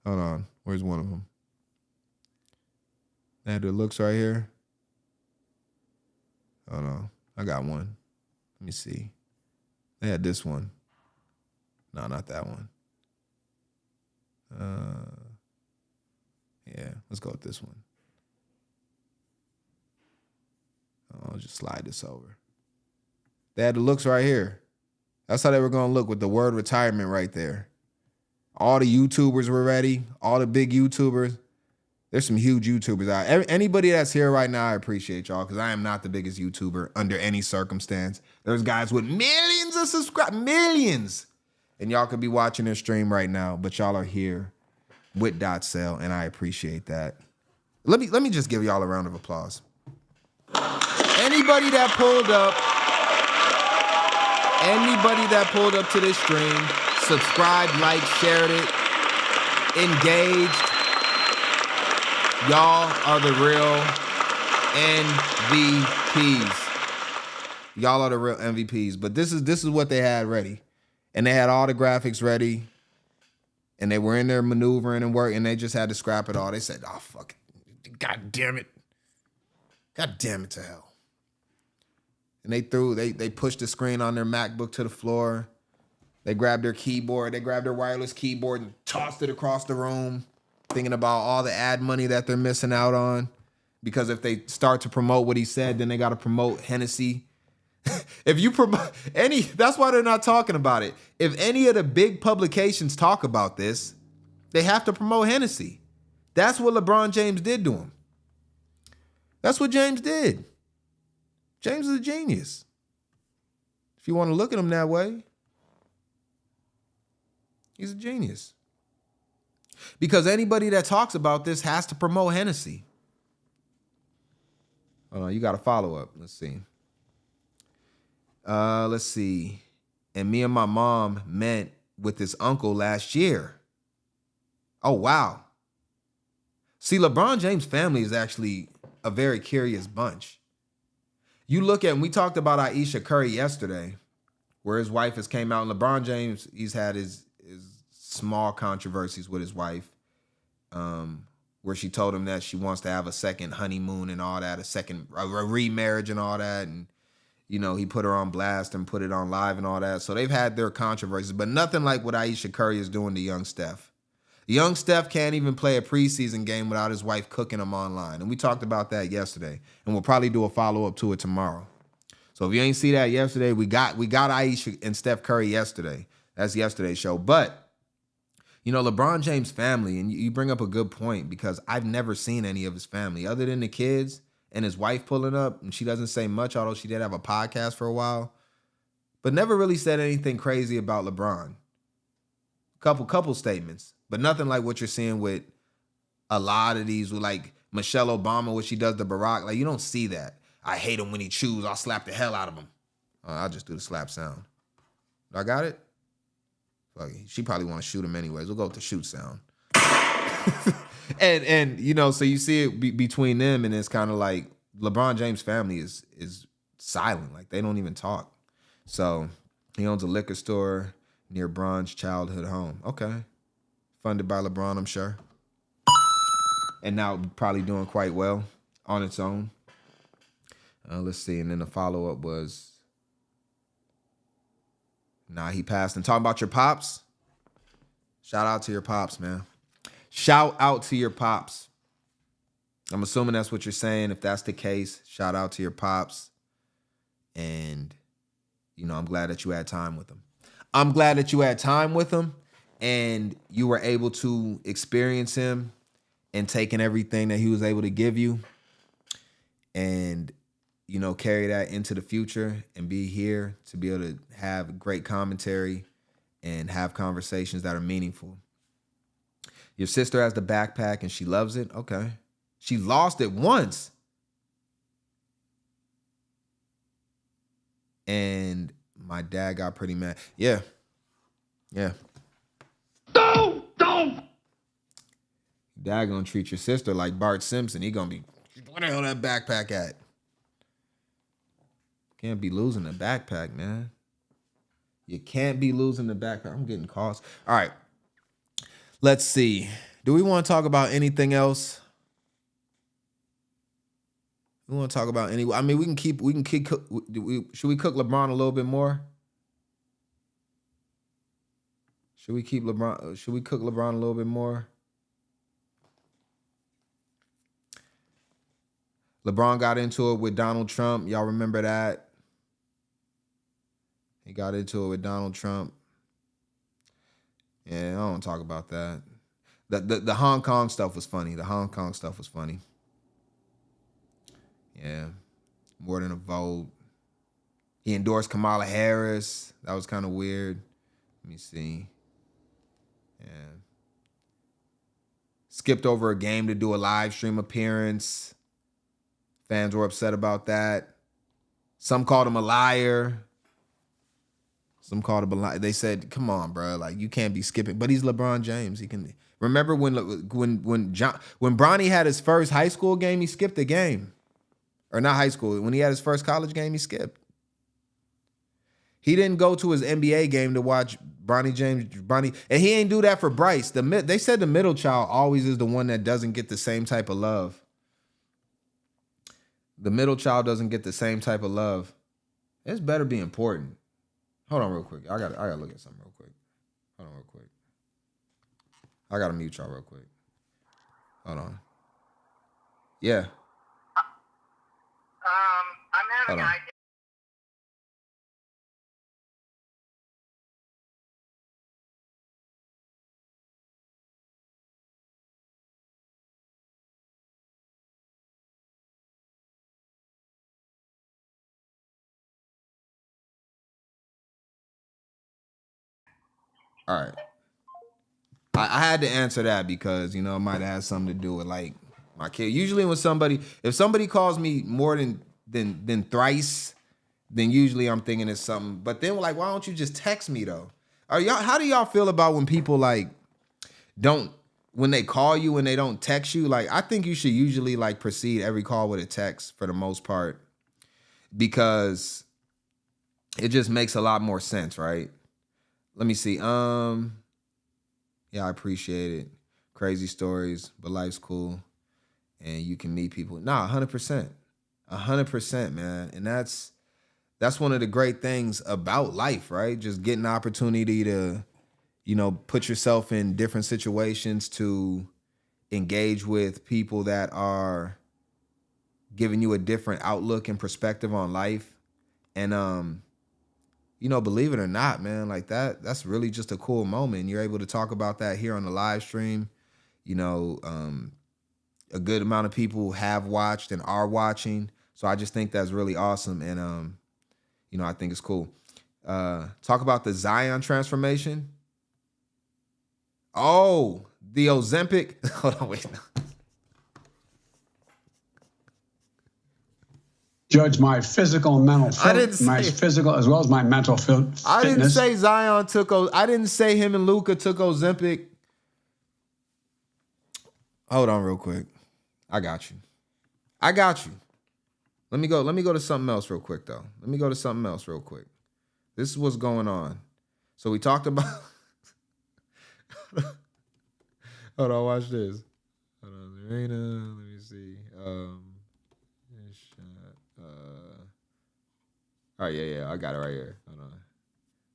Hold on. Where's one of them? They had their looks right here. Hold on. I got one. Let me see. They had this one. No, not that one. Yeah, let's go with this one. I'll just slide this over. They had the looks right here. That's how they were going to look with the word retirement right there. All the YouTubers were ready. All the big YouTubers. There's some huge YouTubers out. Anybody that's here right now, I appreciate y'all because I am not the biggest YouTuber under any circumstance. There's guys with millions of subscribers, millions. And y'all could be watching this stream right now, but y'all are here with DotSale, and I appreciate that. Let me just give y'all a round of applause. Anybody that pulled up to this stream, subscribed, liked, shared it, engaged, y'all are the real MVPs. Y'all are the real MVPs. But this is what they had ready. And they had all the graphics ready. And they were in there maneuvering and working. And they just had to scrap it all. They said, oh, fuck it. God damn it. God damn it to hell. And they pushed the screen on their MacBook to the floor. They grabbed their keyboard. They grabbed their wireless keyboard and tossed it across the room, thinking about all the ad money that they're missing out on. Because if they start to promote what he said, then they got to promote Hennessy. If you promote that's why they're not talking about it. If any of the big publications talk about this, they have to promote Hennessy. That's what LeBron James did to him. That's what James did. James is a genius. If you want to look at him that way, he's a genius. Because anybody that talks about this has to promote Hennessy. Hold on, you got a follow-up. Let's see. And me and my mom met with his uncle last year. Oh, wow. See, LeBron James' family is actually a very curious bunch. You look at, and we talked about Ayesha Curry yesterday, where his wife has came out, and LeBron James, he's had his small controversies with his wife, where she told him that she wants to have a second honeymoon and all that, a remarriage and all that, and you know, he put her on blast and put it on live and all that. So they've had their controversies, but nothing like what Ayesha Curry is doing to young Steph. Young Steph can't even play a preseason game without his wife cooking him online. And we talked about that yesterday. And we'll probably do a follow-up to it tomorrow. So if you ain't see that yesterday, we got Ayesha and Steph Curry yesterday. That's yesterday's show. But, you know, LeBron James' family, and you bring up a good point because I've never seen any of his family other than the kids and his wife pulling up. And she doesn't say much, although she did have a podcast for a while. But never really said anything crazy about LeBron. Couple statements. But nothing like what you're seeing with a lot of these, with like Michelle Obama, what she does to Barack. Like, you don't see that. I hate him when he chews. I'll slap the hell out of him. I'll just do the slap sound. I got it? Fuck it. She probably want to shoot him anyways. We'll go with the shoot sound. And you know, so you see it between them, and it's kind of like LeBron James' family is silent. Like they don't even talk. So he owns a liquor store near Bron's childhood home. Okay. Funded by LeBron, I'm sure. And now probably doing quite well on its own. Let's see. And then the follow-up was, he passed. And talking about your pops, shout out to your pops, man. Shout out to your pops. I'm assuming that's what you're saying. If that's the case, shout out to your pops. And, you know, I'm glad that you had time with them. I'm glad that you had time with him and you were able to experience him and taking everything that he was able to give you and, you know, carry that into the future and be here to be able to have great commentary and have conversations that are meaningful. Your sister has the backpack and she loves it. Okay. She lost it once. And my dad got pretty mad. Yeah. Yeah. Don't! Dad gonna treat your sister like Bart Simpson. He gonna be, where the hell that backpack at? Can't be losing the backpack, man. You can't be losing the backpack. I'm getting calls. All right. Let's see. Do we want to talk about anything else? We want to talk about any. I mean, we can keep. Should we cook LeBron a little bit more? Should we keep LeBron? Should we cook LeBron a little bit more? LeBron got into it with Donald Trump. Y'all remember that? He got into it with Donald Trump. Yeah, I don't want to talk about that. The Hong Kong stuff was funny. The Hong Kong stuff was funny. Yeah, more than a vote. He endorsed Kamala Harris. That was kind of weird. Let me see. Yeah. Skipped over a game to do a live stream appearance. Fans were upset about that. Some called him a liar. Some called him a liar. They said, "Come on, bro, like you can't be skipping." But he's LeBron James. He can. Remember when Bronny had his first high school game, he skipped a game. Or not high school. When he had his first college game, he skipped. He didn't go to his NBA game to watch Bronny James. And he ain't do that for Bryce. They said the middle child always is the one that doesn't get the same type of love. The middle child doesn't get the same type of love. It's better be important. Hold on real quick. I gotta look at something real quick. Hold on real quick. I gotta mute y'all real quick. Hold on. Yeah. I'm having an idea. All right. I had to answer that because, you know, it might have something to do with like my kid. Usually when if somebody calls me more than thrice, then usually I'm thinking it's something. But then like, why don't you just text me though? How do y'all feel about when people like when they call you and they don't text you? Like, I think you should usually like proceed every call with a text for the most part because it just makes a lot more sense, right? Let me see. Yeah, I appreciate it. Crazy stories, but life's cool. And you can meet people. Nah, 100%. 100%, man. And that's one of the great things about life, right? Just getting the opportunity to, you know, put yourself in different situations to engage with people that are giving you a different outlook and perspective on life. And, you know, believe it or not, man, like that's really just a cool moment. You're able to talk about that here on the live stream. You know, a good amount of people have watched and are watching. So I just think that's really awesome. And, you know, I think it's cool. Talk about the Zion transformation. Oh, the Ozempic. Hold on, wait. Judge my physical and mental my physical as well as my mental fitness. I didn't say Zion took I didn't say him and Luka took Ozempic. Hold on real quick. I got you. Let me go to something else real quick, though. This is what's going on. So we talked about... Hold on, watch this. Hold on, Serena, let me see. All right, yeah, I got it right here. Hold on.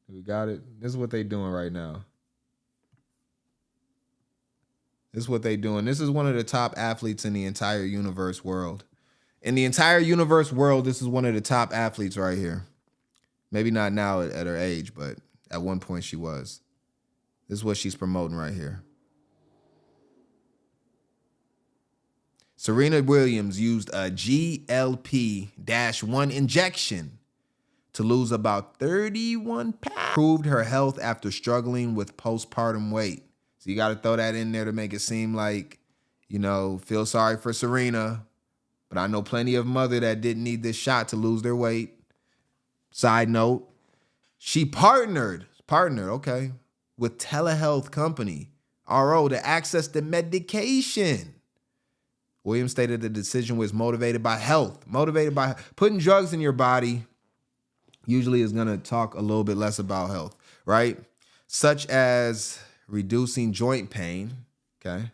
We got it. This is what they doing right now. This is what they doing. This is one of the top athletes in the entire universe world. In the entire universe world, this is one of the top athletes right here. Maybe not now at her age, but at one point she was. This is what she's promoting right here. Serena Williams used a GLP-1 injection to lose about 31 pounds. Improved her health after struggling with postpartum weight. So you got to throw that in there to make it seem like, you know, feel sorry for Serena. But I know plenty of mothers that didn't need this shot to lose their weight. Side note, she partnered, okay, with telehealth company, RO, to access the medication. Williams stated the decision was motivated by health. Motivated by putting drugs in your body usually is going to talk a little bit less about health, right? Such as reducing joint pain, okay?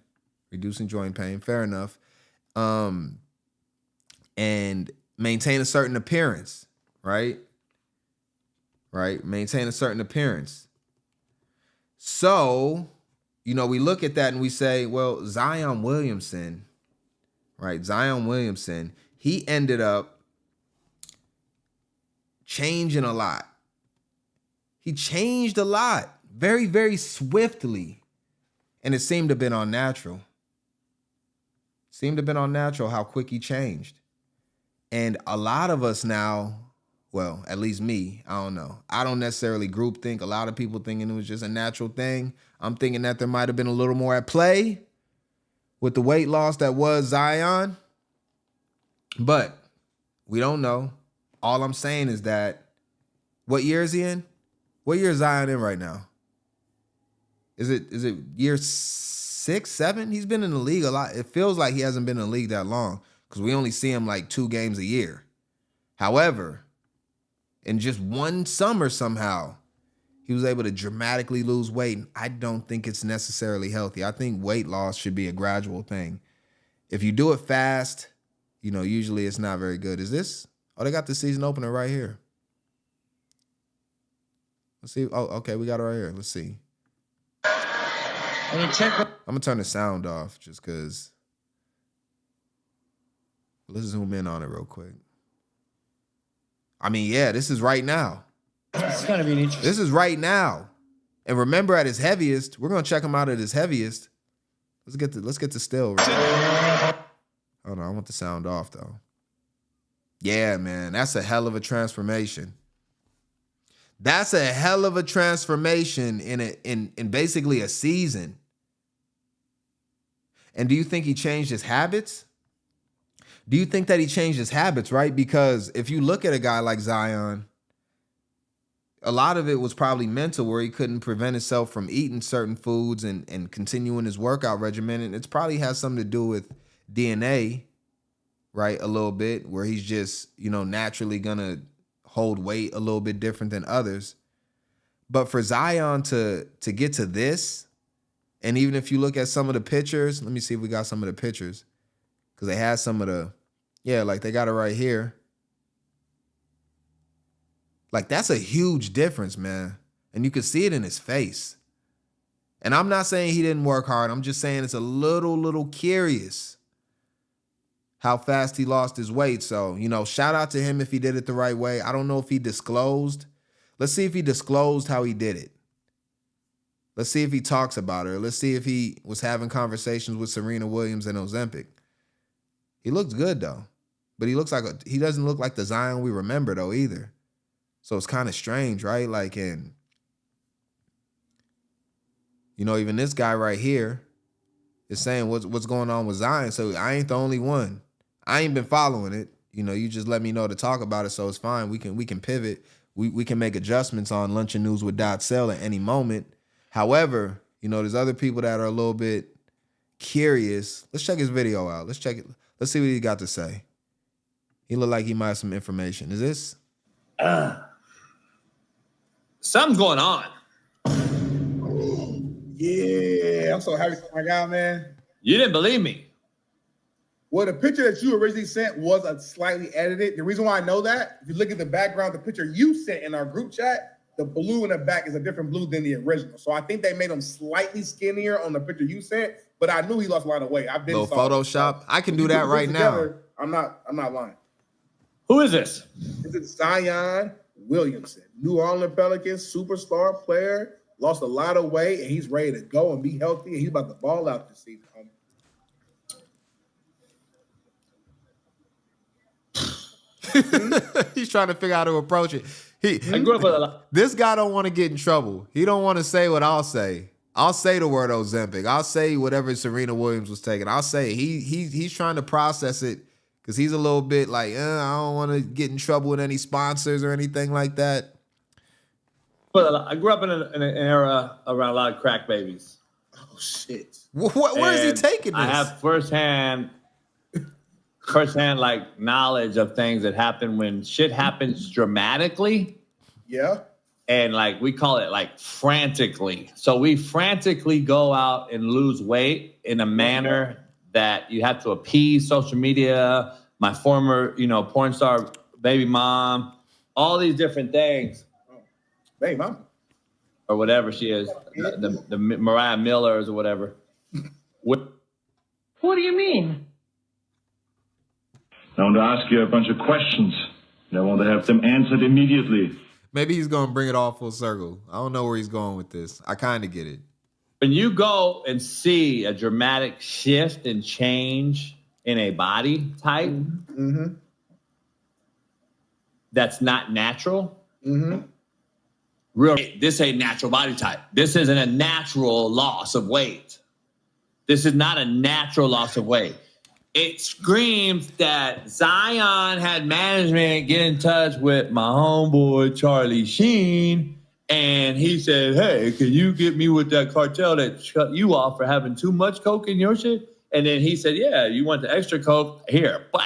Reducing joint pain, fair enough. And maintain a certain appearance, right? Right? Maintain a certain appearance. So, you know, we look at that and we say, well, Zion Williamson, right? Zion Williamson, he ended up changing a lot. He changed a lot very, very swiftly. And it seemed to have been unnatural. How quick he changed. And a lot of us now, well, at least me, I don't know. I don't necessarily group think. A lot of people thinking it was just a natural thing. I'm thinking that there might have been a little more at play with the weight loss that was Zion. But we don't know. All I'm saying is that, what year is he in? What year is Zion in right now? Is it year 6, 7? He's been in the league a lot. It feels like he hasn't been in the league that long because we only see him like 2 games a year. However, in just one summer somehow, he was able to dramatically lose weight. And I don't think it's necessarily healthy. I think weight loss should be a gradual thing. If you do it fast, you know, usually it's not very good. Is this? Oh, they got the season opener right here. Let's see. Oh, okay, we got it right here. Let's see. I'm gonna turn the sound off just because. Let's zoom in on it real quick. I mean, yeah, this is right now. It's gonna be interesting. This is right now. And remember, at his heaviest, we're gonna check him out at his heaviest. Let's get the still right. Hold on, I want the sound off though. Yeah, man, that's a hell of a transformation. That's a hell of a transformation in basically a season. And do you think he changed his habits? Do you think that he changed his habits, right? Because if you look at a guy like Zion, a lot of it was probably mental, where he couldn't prevent himself from eating certain foods and continuing his workout regimen. And it probably has something to do with DNA, right? A little bit, where he's just, you know, naturally gonna hold weight a little bit different than others. But for Zion to get to this, and even if you look at some of the pictures, let me see if we got some of the pictures, because they had some of the, yeah, like they got it right here. Like, that's a huge difference, man. And you can see it in his face. And I'm not saying he didn't work hard. I'm just saying it's a little curious how fast he lost his weight. So, you know, shout out to him if he did it the right way. I don't know if he disclosed. Let's see if he disclosed how he did it. Let's see if he talks about it. Or let's see if he was having conversations with Serena Williams and Ozempic. He looks good, though. But he doesn't look like the Zion we remember, though, either. So it's kind of strange, right? Like, and, you know, even this guy right here is saying what's going on with Zion. So I ain't the only one. I ain't been following it. You know, you just let me know to talk about it, so it's fine. We can pivot. We can make adjustments on Lunch and News with DotSale at any moment. However, you know, there's other people that are a little bit curious. Let's check his video out. Let's check it. Let's see what he got to say. He looked like he might have some information. Is this? Something's going on. Yeah, I'm so happy for my guy, man. You didn't believe me. Well, the picture that you originally sent was a slightly edited. The reason why I know that, if you look at the background, the picture you sent in our group chat, the blue in the back is a different blue than the original. So I think they made him slightly skinnier on the picture you sent, but I knew he lost a lot of weight. I've been little Photoshop. I can do that right now. I'm not lying. Who is this? This is Zion Williamson, New Orleans Pelicans superstar player. Lost a lot of weight, and he's ready to go and be healthy, and he's about to ball out this season. He's trying to figure out how to approach it. I grew up with a lot. This guy don't want to get in trouble. He don't want to say what I'll say. I'll say the word Ozempic. I'll say whatever Serena Williams was taking. I'll say he's trying to process it because he's a little bit like, I don't want to get in trouble with any sponsors or anything like that. But I grew up in an era around a lot of crack babies. Oh shit! Where is he taking this? I have firsthand like knowledge of things that happen when shit happens dramatically. Yeah. And like we call it like frantically. So we frantically go out and lose weight in a manner that you have to appease social media, my former, porn star baby mom, all these different things. Baby mom. Or whatever she is, the Mariah Millers or whatever. What do you mean? I want to ask you a bunch of questions. I want to have them answered immediately. Maybe he's going to bring it all full circle. I don't know where he's going with this. I kind of get it. When you go and see a dramatic shift and change in a body type that's not natural, this ain't natural body type. This isn't a natural loss of weight. This is not a natural loss of weight. It screams that Zion had management get in touch with my homeboy Charlie Sheen, and he said, hey, can you get me with that cartel that shut you off for having too much coke in your shit? And then he said, yeah, you want the extra coke? Here, blah.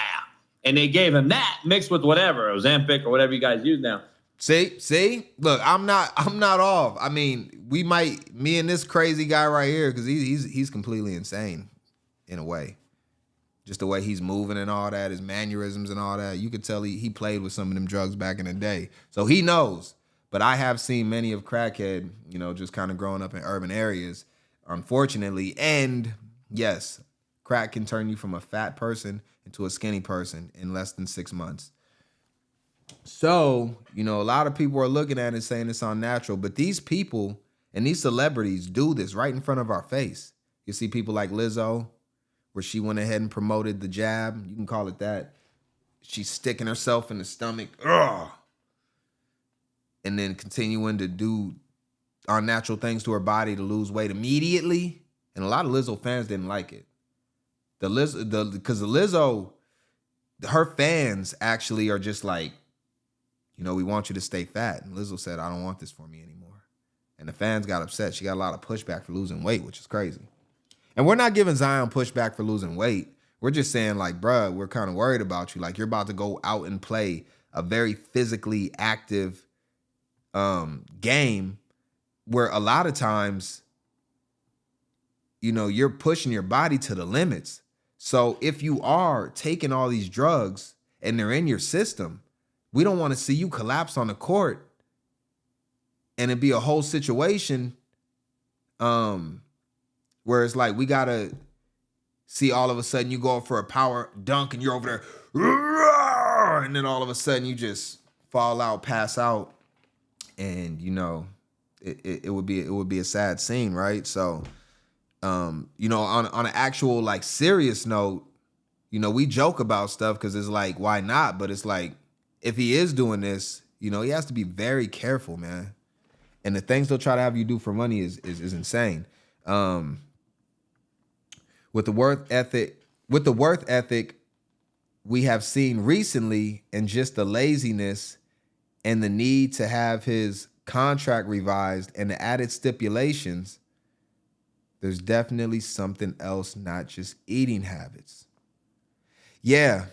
And they gave him that mixed with whatever, Ozempic or whatever you guys use now. See, look, I'm not off. I mean, me and this crazy guy right here, because he's completely insane in a way. Just the way he's moving and all that, his mannerisms and all that. You could tell he played with some of them drugs back in the day. So he knows. But I have seen many of crackhead, just kind of growing up in urban areas, unfortunately. And yes, crack can turn you from a fat person into a skinny person in less than 6 months. So, a lot of people are looking at it and saying it's unnatural. But these people and these celebrities do this right in front of our face. You see people like Lizzo, where she went ahead and promoted the jab. You can call it that. She's sticking herself in the stomach. Ugh. And then continuing to do unnatural things to her body to lose weight immediately. And a lot of Lizzo fans didn't like it. Because Lizzo, her fans actually are just like, we want you to stay fat. And Lizzo said, I don't want this for me anymore. And the fans got upset. She got a lot of pushback for losing weight, which is crazy. And we're not giving Zion pushback for losing weight. We're just saying, like, bruh, we're kind of worried about you. Like, you're about to go out and play a very physically active game where a lot of times, you're pushing your body to the limits. So if you are taking all these drugs and they're in your system, we don't want to see you collapse on the court and it be a whole situation where it's like we got to see all of a sudden you go up for a power dunk and you're over there, and then all of a sudden you just fall out, pass out, and it would be a sad scene, right? So on an actual like serious note, we joke about stuff because it's like, why not? But it's like, if he is doing this, he has to be very careful, man. And the things they'll try to have you do for money is insane. With the work ethic we have seen recently, and just the laziness and the need to have his contract revised and the added stipulations, There's definitely something else, not just eating habits. Yeah.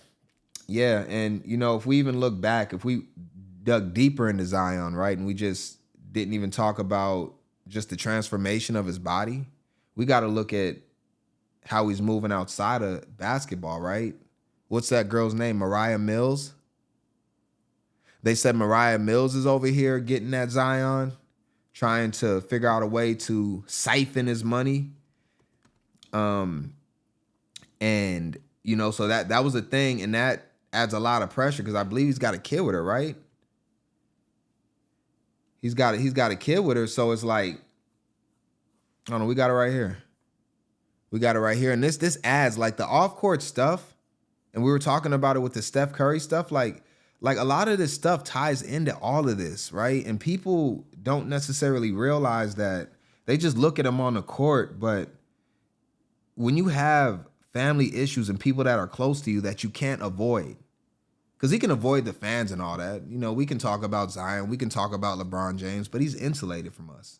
And, if we even look back, if we dug deeper into Zion, right, and we just didn't even talk about just the transformation of his body, we got to look at how he's moving outside of basketball, right? What's that girl's name? Mariah Mills? They said Mariah Mills is over here getting at Zion, trying to figure out a way to siphon his money. So that was a thing, and that adds a lot of pressure because I believe he's got a kid with her, right? He's got a kid with her, so it's like, I don't know, we got it right here. And this adds like the off-court stuff, and we were talking about it with the Steph Curry stuff, like a lot of this stuff ties into all of this, right? And people don't necessarily realize that. They just look at him on the court, but when you have family issues and people that are close to you that you can't avoid, because he can avoid the fans and all that. We can talk about Zion, we can talk about LeBron James, but he's insulated from us,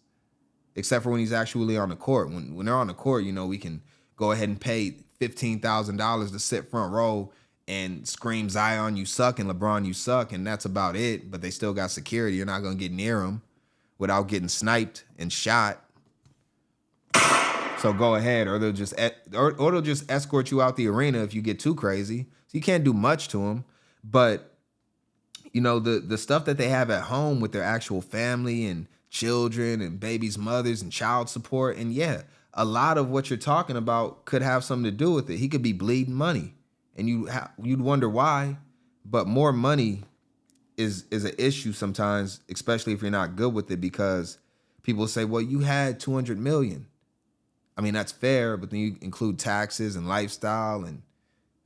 except for when he's actually on the court. When they're on the court, we can go ahead and pay $15,000 to sit front row and scream, Zion, you suck, and LeBron, you suck, and that's about it. But they still got security. You're not going to get near them without getting sniped and shot. So go ahead, or they'll just escort you out the arena if you get too crazy. So you can't do much to them. But the stuff that they have at home with their actual family and children and babies' mothers and child support, and a lot of what you're talking about could have something to do with it. He could be bleeding money, and you'd wonder why. But more money is an issue sometimes, especially if you're not good with it, because people say, well, you had 200 million. I mean, that's fair, but then you include taxes and lifestyle and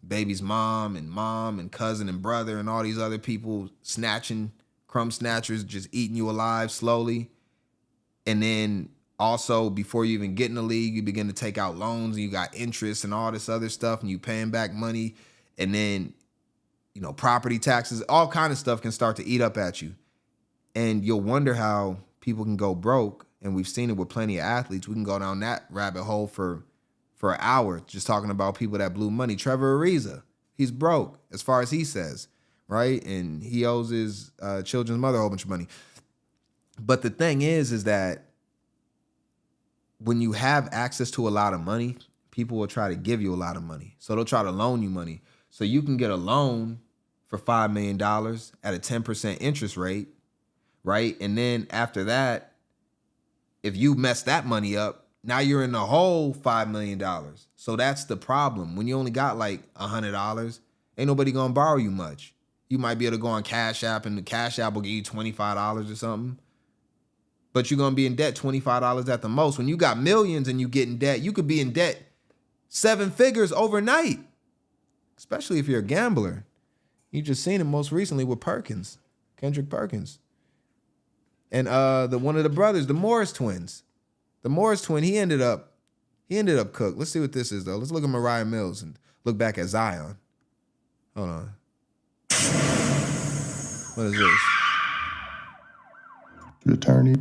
baby's mom and cousin and brother and all these other people snatching, crumb snatchers, just eating you alive slowly. And then also, before you even get in the league, you begin to take out loans and you got interest and all this other stuff and you paying back money. And then, property taxes, all kind of stuff can start to eat up at you. And you'll wonder how people can go broke. And we've seen it with plenty of athletes. We can go down that rabbit hole for an hour just talking about people that blew money. Trevor Ariza, he's broke as far as he says, right? And he owes his children's mother a whole bunch of money. But the thing is that when you have access to a lot of money, people will try to give you a lot of money. So they'll try to loan you money. So you can get a loan for $5 million at a 10% interest rate, right? And then after that, if you mess that money up, now you're in the hole $5 million. So that's the problem. When you only got like $100, ain't nobody gonna borrow you much. You might be able to go on Cash App and the Cash App will give you $25 or something. But you're gonna be in debt $25 at the most. When you got millions and you get in debt, you could be in debt 7 figures overnight, especially if you're a gambler. You just seen it most recently with Kendrick Perkins. And one of the brothers, the Morris twins. The Morris twin, he ended up cooked. Let's see what this is, though. Let's look at Mariah Mills and look back at Zion. Hold on. What is this? The attorney.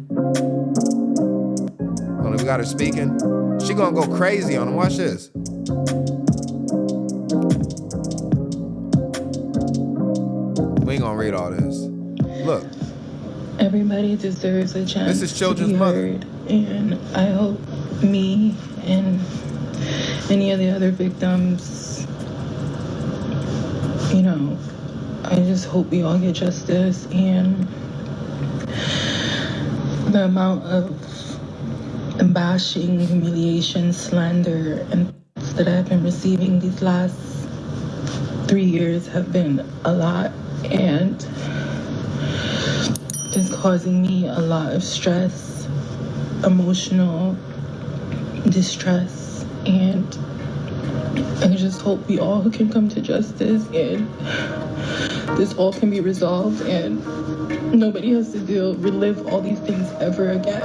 Hold on, we got her speaking. She gonna go crazy on him. Watch this. We ain't gonna read all this. Look. Everybody deserves a chance. This is children's to be mother. Heard. And I hope me and any of the other victims, I just hope we all get justice. And the amount of bashing, humiliation, slander, and that I've been receiving these last 3 years have been a lot. And it's causing me a lot of stress, emotional distress, and I just hope we all can come to justice and this all can be resolved and nobody has to relive all these things ever again.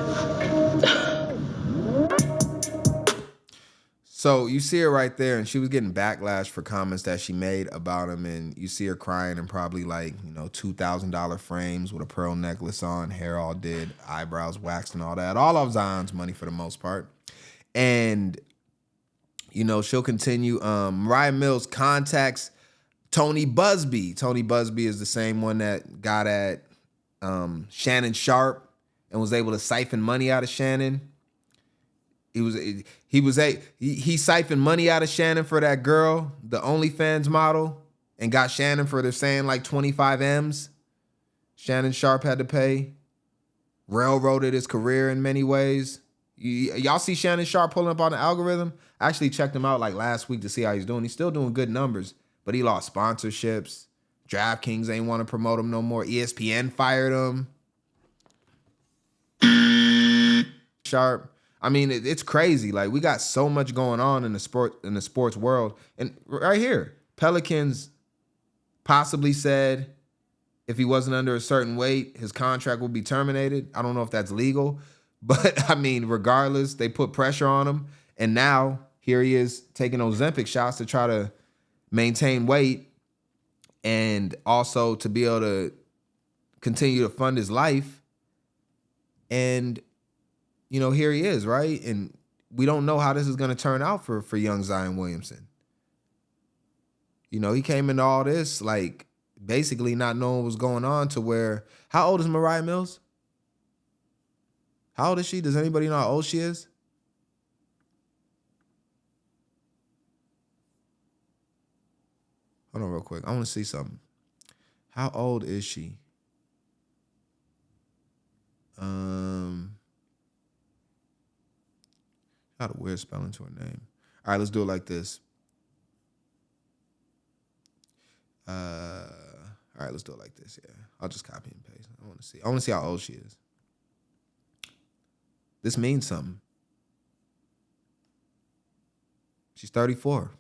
So you see her right there, and she was getting backlash for comments that she made about him, and you see her crying in probably like, $2,000 frames with a pearl necklace on, hair all did, eyebrows waxed and all that. All of Zion's money for the most part. And, you know, she'll continue. Mariah Mills contacts Tony Busby. Tony Busby is the same one that got at Shannon Sharp and was able to siphon money out of Shannon. He siphoned money out of Shannon for that girl, the OnlyFans model, and got Shannon for, they're saying, like 25 M's. Shannon Sharp had to pay. Railroaded his career in many ways. Y'all see Shannon Sharp pulling up on the algorithm? I actually checked him out like last week to see how he's doing. He's still doing good numbers, but he lost sponsorships. DraftKings ain't want to promote him no more. ESPN fired him. Sharp. I mean, it's crazy. Like, we got so much going on in the sports world. And right here, Pelicans possibly said if he wasn't under a certain weight, his contract will be terminated. I don't know if that's legal, but I mean, regardless, they put pressure on him. And now here he is taking Ozempic shots to try to maintain weight and also to be able to continue to fund his life. And, you know, here he is, right? And we don't know how this is going to turn out for young Zion Williamson. You know, he came into all this, like, basically not knowing what was going on, to where, how old is Mariah Mills? How old is she? Does anybody know how old she is? Hold on real quick. I want to see something. How old is she? Got a weird spelling to her name. All right, let's do it like this. All right, let's do it like this. Yeah, I'll just copy and paste. I want to see how old she is. This means something. She's 34.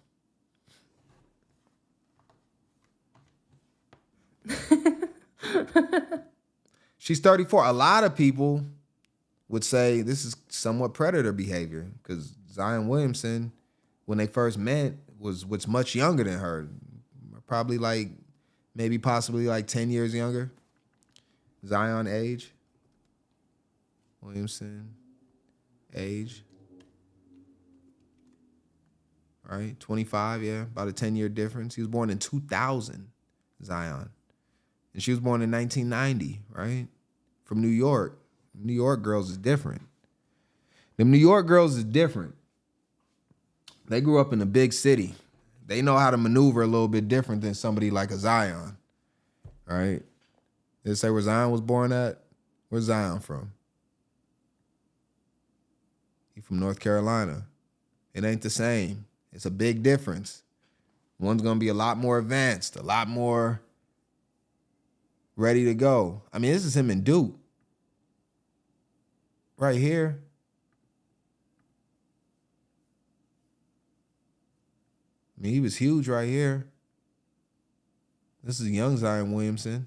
She's 34. A lot of people would say this is somewhat predator behavior, because Zion Williamson, when they first met, was much younger than her. Probably like, maybe possibly like 10 years younger. Zion age. Williamson age. All right, 25, yeah, about a 10-year difference. He was born in 2000, Zion. And she was born in 1990, right? From New York. New York girls is different. Them New York girls is different. They grew up in a big city. They know how to maneuver a little bit different than somebody like a Zion, right? They say where Zion was born at. Where's Zion from? He from North Carolina. It ain't the same. It's a big difference. One's gonna be a lot more advanced, a lot more ready to go. I mean, this is him in Duke. Right here. I mean, he was huge right here. This is young Zion Williamson.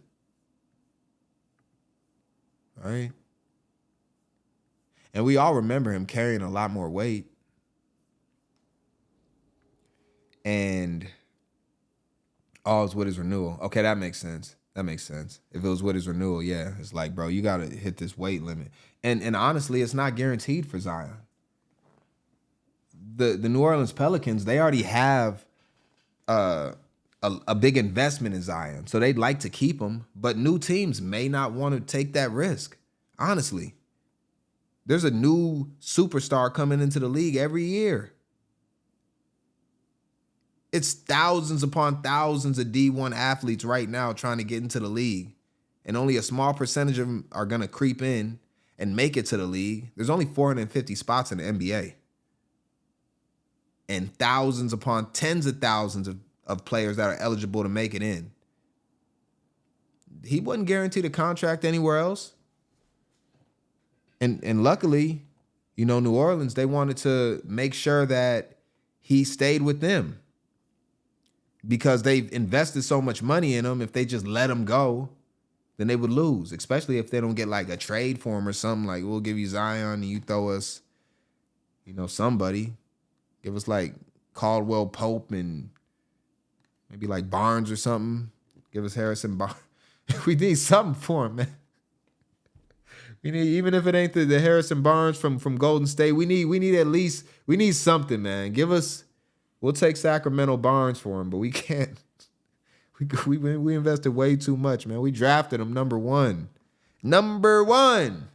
All right. And we all remember him carrying a lot more weight. And all is with his renewal. Okay, that makes sense. That makes sense. If it was with his renewal, yeah. It's like, bro, you got to hit this weight limit. And honestly, it's not guaranteed for Zion. The New Orleans Pelicans, they already have a big investment in Zion. So they'd like to keep him. But new teams may not want to take that risk. Honestly. There's a new superstar coming into the league every year. It's thousands upon thousands of D1 athletes right now trying to get into the league. And only a small percentage of them are going to creep in and make it to the league. There's only 450 spots in the NBA. And thousands upon tens of thousands of players that are eligible to make it in. He wasn't guaranteed a contract anywhere else. And luckily, you know, New Orleans, they wanted to make sure that he stayed with them. Because they've invested so much money in him. If they just let him go, then they would lose. Especially if they don't get like a trade for him or something. Like, we'll give you Zion and you throw us, you know, somebody. Give us like Caldwell Pope and maybe like Barnes or something. Give us Harrison Barnes. We need something for him, man. We need, even if it ain't the Harrison Barnes from Golden State, we need at least, we need something, man. Give us, we'll take Sacramento Barnes for him, but we can't. We invested way too much, man. We drafted him number one. Number one.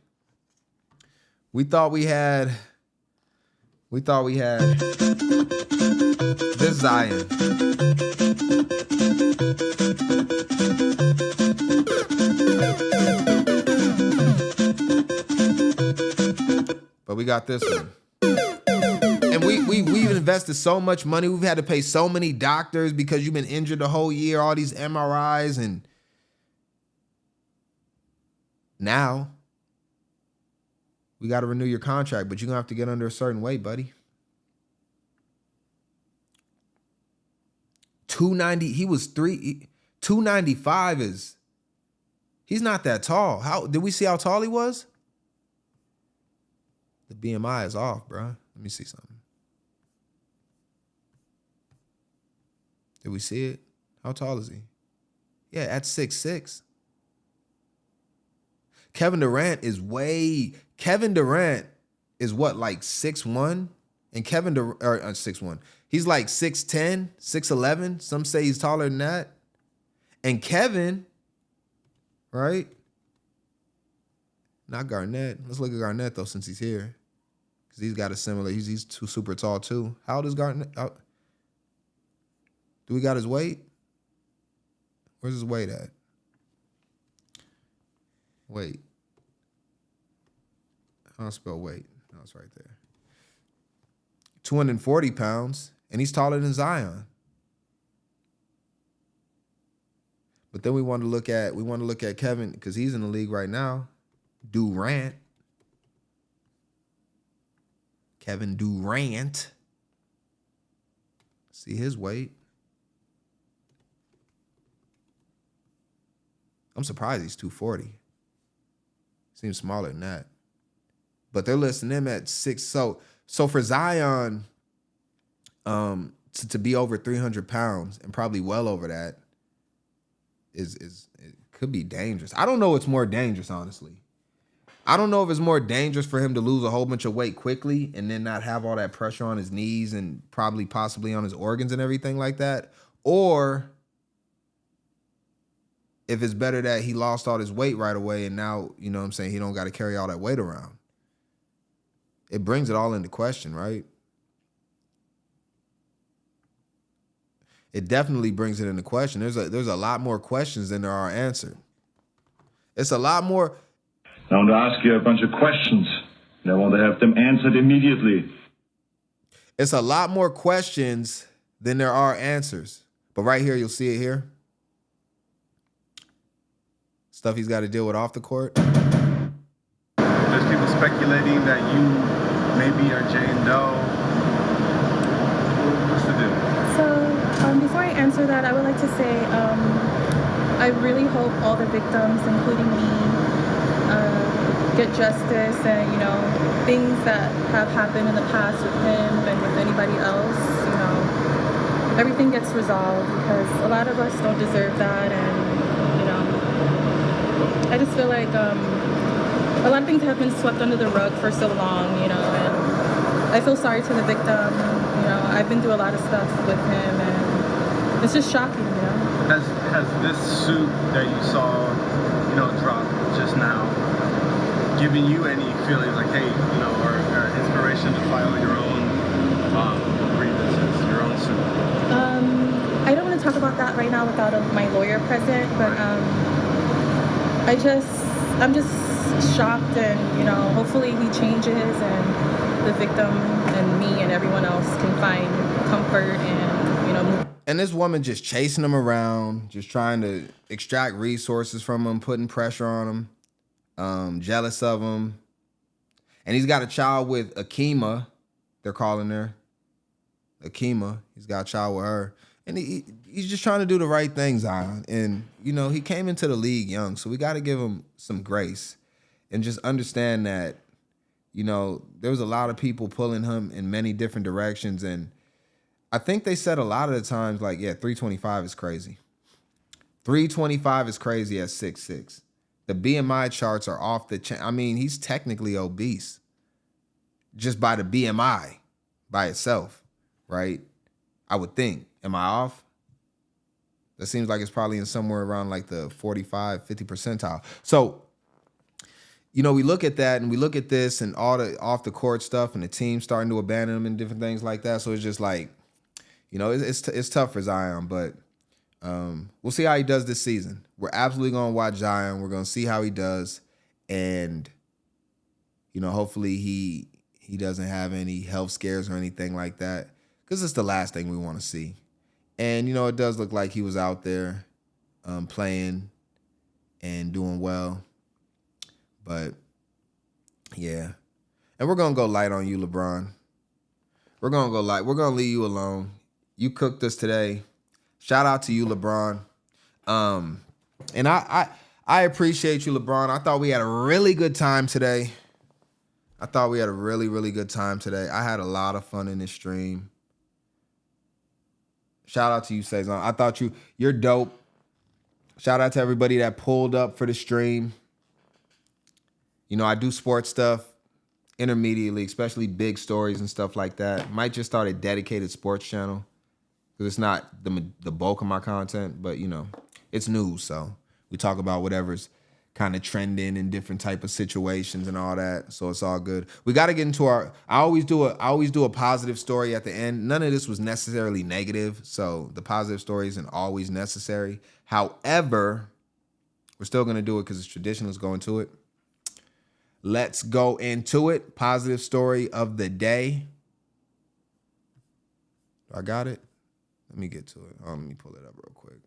We thought we had this Zion. But we got this one. And we've invested so much money. We've had to pay so many doctors because you've been injured the whole year, all these MRIs, and now we got to renew your contract, but you're going to have to get under a certain weight, buddy. 290, he was 295 is, he's not that tall. How did we see how tall he was? The BMI is off, bro. Let me see something. Did we see it? How tall is he? Yeah, at 6'6". Kevin Durant is what, like 6'1"? And Kevin Durant, or 6'1". He's like 6'10", 6'11". Some say he's taller than that. And Kevin, right? Not Garnett. Let's look at Garnett, though, since he's here. Because he's got a similar, he's too super tall, too. How old is Garnett? Do we got his weight? Where's his weight at? Wait. How do I spell weight? No, it's right there. 240 pounds, and he's taller than Zion. But then we want to look at Kevin, because he's in the league right now. Durant. Kevin Durant. See his weight. I'm surprised he's 240. Seems smaller than that. But they're listing him at 6. So for Zion to be over 300 pounds and probably well over that is it could be dangerous. I don't know what's more dangerous, honestly. I don't know if it's more dangerous for him to lose a whole bunch of weight quickly and then not have all that pressure on his knees and possibly on his organs and everything like that, or if it's better that he lost all his weight right away and now, you know what I'm saying, he don't got to carry all that weight around. It brings it all into question, right? It definitely brings it into question. There's a lot more questions than there are answered. It's a lot more. I want to ask you a bunch of questions, and I want to have them answered immediately. It's a lot more questions than there are answers. But right here, you'll see it here. Stuff he's got to deal with off the court. There's people speculating that you maybe are Jane Doe. What's the deal? So, before I answer that, I would like to say I really hope all the victims, including me, get justice and, you know, things that have happened in the past with him and with anybody else, you know, everything gets resolved because a lot of us don't deserve that. And, you know, I just feel like a lot of things have been swept under the rug for so long, you know, and I feel sorry to the victim. You know, I've been through a lot of stuff with him, and it's just shocking, you know. Has this suit that you saw, you know, drop just now, given you any feelings like, hey, you know, or inspiration to file your own grievances, your own suit? I don't want to talk about that right now without my lawyer present, but I'm just shocked, and, you know, hopefully he changes and the victim and me and everyone else can find comfort and, you know, move. And this woman just chasing him around, just trying to extract resources from him, putting pressure on him, jealous of him. And he's got a child with Akima, they're calling her. Akima, he's got a child with her. And he's just trying to do the right thing, Zion. And, you know, he came into the league young, so we got to give him some grace and just understand that, you know, there was a lot of people pulling him in many different directions. And I think they said a lot of the times, like, yeah, 325 is crazy. 325 is crazy at 6'6". The BMI charts are off the chain. I mean, he's technically obese just by the BMI by itself, right? I would think. Am I off? That seems like it's probably in somewhere around like the 45, 50 percentile. So, you know, we look at that and we look at this and all the off the court stuff and the team starting to abandon him and different things like that. So it's just like, you know, it's tough for Zion, but we'll see how he does this season. We're absolutely going to watch Zion. We're going to see how he does. And, you know, hopefully he doesn't have any health scares or anything like that, because it's the last thing we want to see. And, you know, it does look like he was out there playing and doing well. But, yeah. And we're going to go light on you, LeBron. We're going to go light. We're going to leave you alone. You cooked us today. Shout out to you, LeBron. And I appreciate you, LeBron. I thought we had a really good time today. I thought we had a really, really good time today. I had a lot of fun in this stream. Shout out to you, Cezanne. I thought you're dope. Shout out to everybody that pulled up for the stream. You know, I do sports stuff intermediately, especially big stories and stuff like that. Might just start a dedicated sports channel, because it's not the bulk of my content, but, you know, it's news. So we talk about whatever's kind of trending in different type of situations and all that. So it's all good. We got to get into I always do a positive story at the end. None of this was necessarily negative, so the positive story isn't always necessary. However, we're still going to do it because it's tradition. Let's go into it. Let's go into it. Positive story of the day. I got it. Let me get to it. Let me pull it up real quick.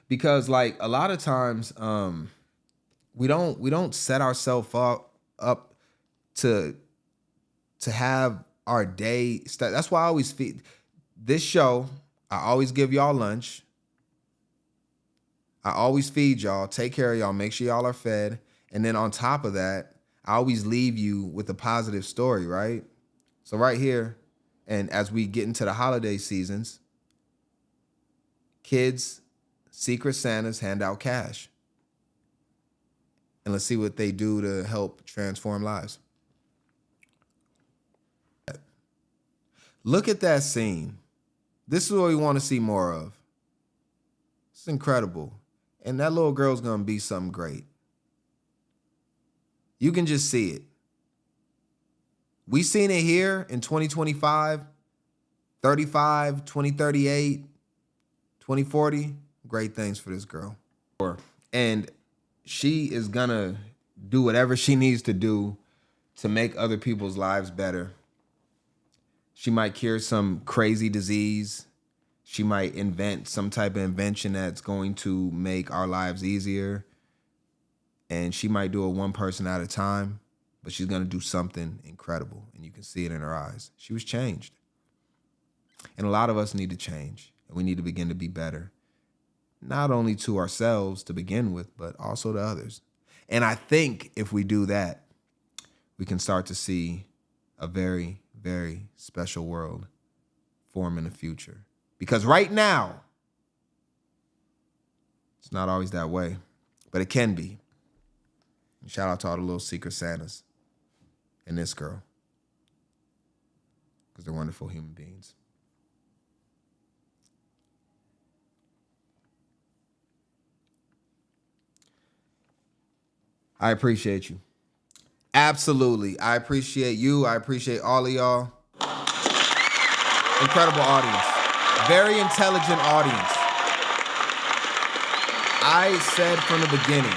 Because, like, a lot of times we don't set ourselves up to have our day. That's why I always feed this show. I always give y'all lunch. I always feed y'all, take care of y'all, make sure y'all are fed. And then on top of that, I always leave you with a positive story, right? So right here, and as we get into the holiday seasons, kids, Secret Santas hand out cash. And let's see what they do to help transform lives. Look at that scene. This is what we want to see more of. It's incredible. And that little girl's going to be something great. You can just see it. We seen it here in 2025, 35, 2038, 2040. Great things for this girl. And she is gonna do whatever she needs to do to make other people's lives better. She might cure some crazy disease. She might invent some type of invention that's going to make our lives easier. And she might do it one person at a time, but she's gonna do something incredible. And you can see it in her eyes. She was changed. And a lot of us need to change. And we need to begin to be better. Not only to ourselves to begin with, but also to others. And I think if we do that, we can start to see a very, very special world form in the future. Because right now, it's not always that way, but it can be. And shout out to all the little Secret Santas and this girl, because they're wonderful human beings. I appreciate you. Absolutely. I appreciate you. I appreciate all of y'all. Incredible audience. Very intelligent audience. I said from the beginning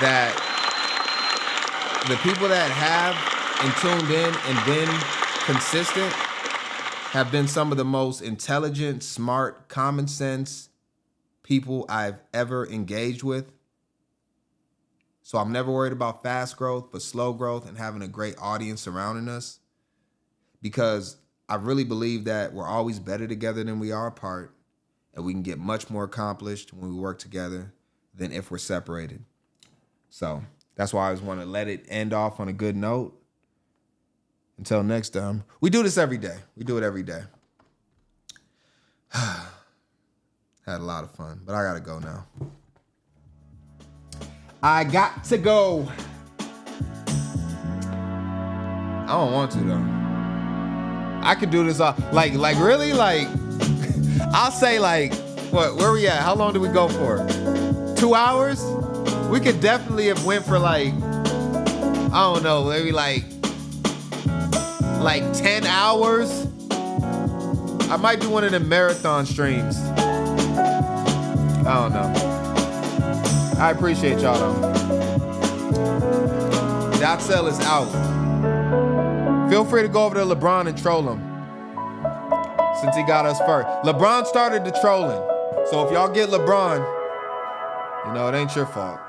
that the people that have and tuned in and been consistent have been some of the most intelligent, smart, common sense people I've ever engaged with. So I'm never worried about fast growth, but slow growth and having a great audience surrounding us, because I really believe that we're always better together than we are apart, and we can get much more accomplished when we work together than if we're separated. So that's why I always want to let it end off on a good note. Until next time, we do this every day. We do it every day. Had a lot of fun, but I gotta go now. I got to go. I don't want to though. I could do this all like really like I'll say like what, where we at? How long did we go for? 2 hours? We could definitely have went for like, I don't know, maybe like 10 hours. I might do one of the marathon streams. I don't know. I appreciate y'all though. DotSale is out. Feel free to go over to LeBron and troll him. Since he got us first. LeBron started the trolling. So if y'all get LeBron, you know, it ain't your fault.